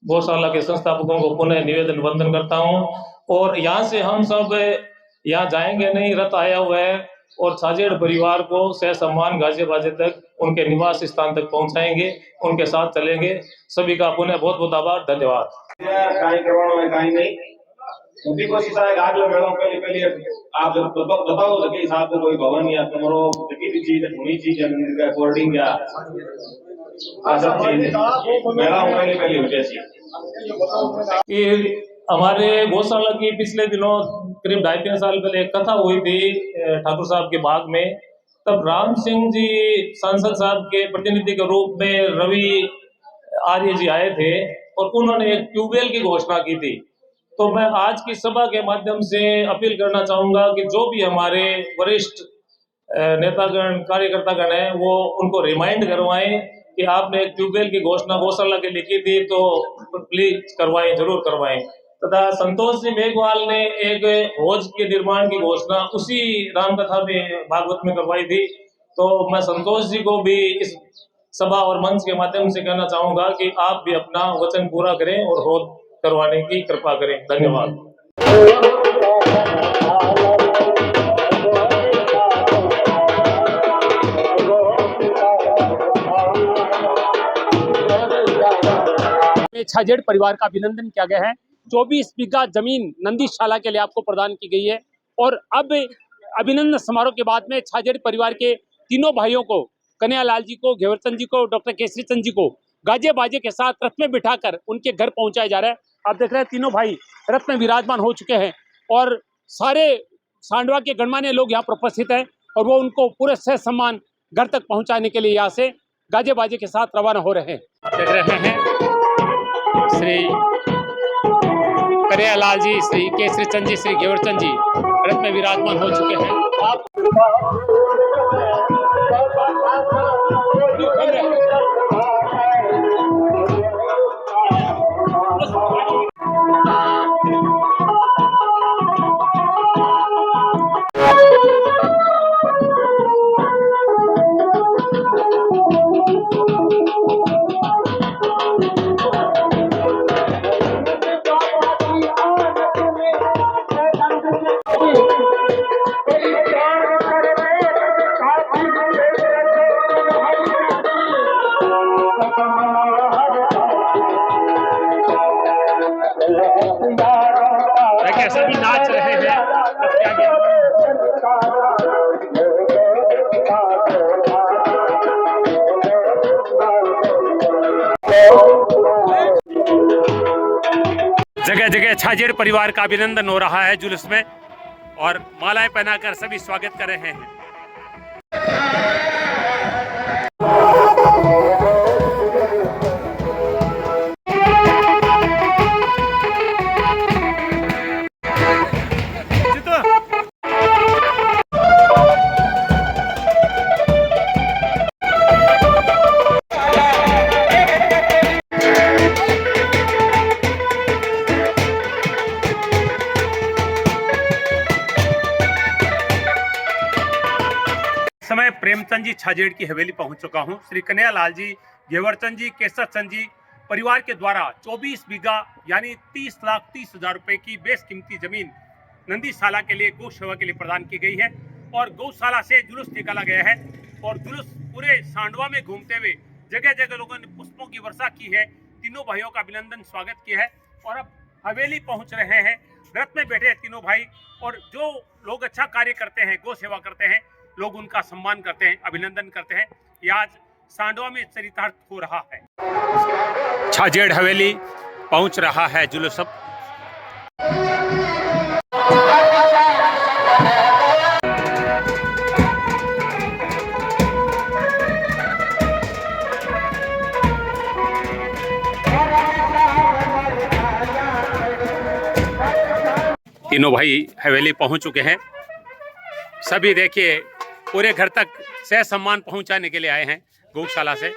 गौशाला के संस्थापकों को पुनः निवेदन वंदन करता हूं। और यहाँ से हम सब यहाँ जाएंगे नहीं, रथ आया हुआ है और छाजेड़ परिवार को सह सम्मान गाजे बाजे तक उनके निवास स्थान तक पहुंचाएंगे, उनके साथ चलेंगे। सभी का पुनः बहुत बहुत आभार, धन्यवाद। उनकी कोशिश है आज लोग पहले आप जब बताओ सके हिसाब से कोई भवन या तुम्हारो सकी भी चीज होनी चाहिए मंदिर का अकॉर्डिंग या सब चीज मेरा पहले हो जैसी हमारे गौशाला की पिछले दिनों करीब 2.5-3 साल पहले एक कथा हुई थी ठाकुर साहब के बाग में। तब राम सिंह जी सांसद साहब के प्रतिनिधि के रूप में रवि आर्य जी आए थे और उन्होंने एक ट्यूबवेल की घोषणा की थी। तो मैं आज की सभा के माध्यम से अपील करना चाहूंगा कि जो भी हमारे वरिष्ठ नेतागण कार्यकर्तागण हैं वो उनको रिमाइंड करवाएं कि आपने एक ट्यूबवेल की घोषणा गौशाला के लिए की थी, तो प्लीज करवाएं, जरूर करवाएं। तथा संतोष जी मेघवाल ने एक हौज के निर्माण की घोषणा उसी रामकथा में भागवत में करवाई थी। तो मैं संतोष जी को भी इस सभा और मंच के माध्यम से कहना चाहूंगा कि आप भी अपना वचन पूरा करें और हौज करवाने की कृपा करें। धन्यवाद। छाजेड़ परिवार का अभिनंदन किया गया है। 24 बीघा जमीन नंदीशाला के लिए आपको प्रदान की गई है और अब अभिनंदन समारोह के बाद में छाजेड़ परिवार के तीनों भाइयों को, कन्हैयालाल जी को, घेवरचंद जी को, डॉक्टर केसरी चंद जी को गाजे बाजे के साथ रथ में बिठाकर उनके घर पहुंचाया जा रहा है। आप देख रहे हैं तीनों भाई रथ में विराजमान हो चुके हैं और सारे सांडवा के गणमान्य लोग यहाँ पर उपस्थित हैं और वो उनको पूरे सह सम्मान घर तक पहुंचाने के लिए यहाँ से गाजे बाजे के साथ रवाना हो रहे हैं। देख रहे हैं श्री कन्हैयालाल जी, श्री केसरी चंद जी, श्री घेवरचंद जी रथ में विराजमान हो चुके हैं। आप कैसे भी नाच रहे हैं जगह जगह छाजेड़ परिवार का अभिनंदन हो रहा है जुलूस में और मालाएं पहनाकर सभी स्वागत कर रहे हैं। समय प्रेमचंद जी छाजेड़ की हवेली पहुंच चुका हूं। श्री कन्हैयालाल जी, घेवरचंद जी, केसर चंद जी परिवार के द्वारा 24 बीघा यानी 30,30,000 रुपए की बेशकीमती जमीन नंदीशाला के लिए गौ सेवा के लिए प्रदान की गई है और गौशाला से जुलूस निकाला गया है और जुलूस पूरे सांडवा में घूमते हुए जगह जगह लोगों ने पुष्पों की वर्षा की है। तीनों भाइयों का अभिनंदन स्वागत किया है और अब हवेली पहुंच रहे हैं। रथ में बैठे तीनों भाई और जो लोग अच्छा कार्य करते हैं, गौ सेवा करते हैं, लोग उनका सम्मान करते हैं, अभिनंदन करते हैं। ये आज सांडवा में चरितार्थ हो रहा है। छाजेड़ हवेली पहुंच रहा है जुलूस। तीनों भाई हवेली पहुंच चुके हैं। सभी देखिए पूरे घर तक सह सम्मान पहुंचाने के लिए आए हैं गौशाला से।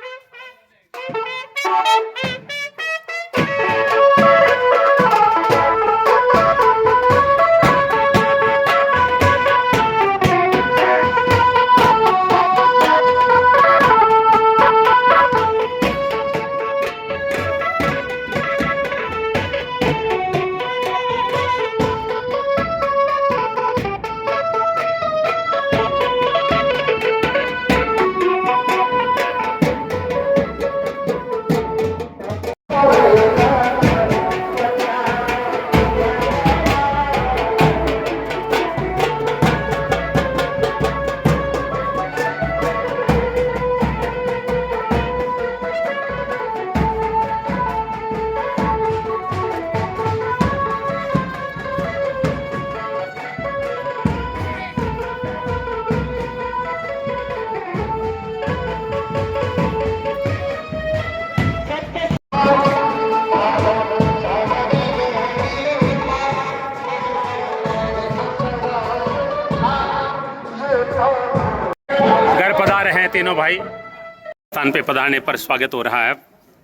घर पधारे हैं तीनों भाई। स्थान पे पधारने पर स्वागत हो रहा है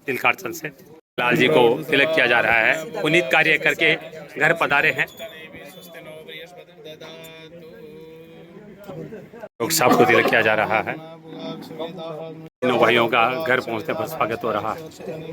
तिलकार्चन से। लाल जी को तिलक किया जा रहा है। पुनीत कार्य करके घर पधारे हैं। लोग साहब को तिलक किया जा रहा है। तीनों भाइयों का घर पहुंचने पर स्वागत हो रहा है।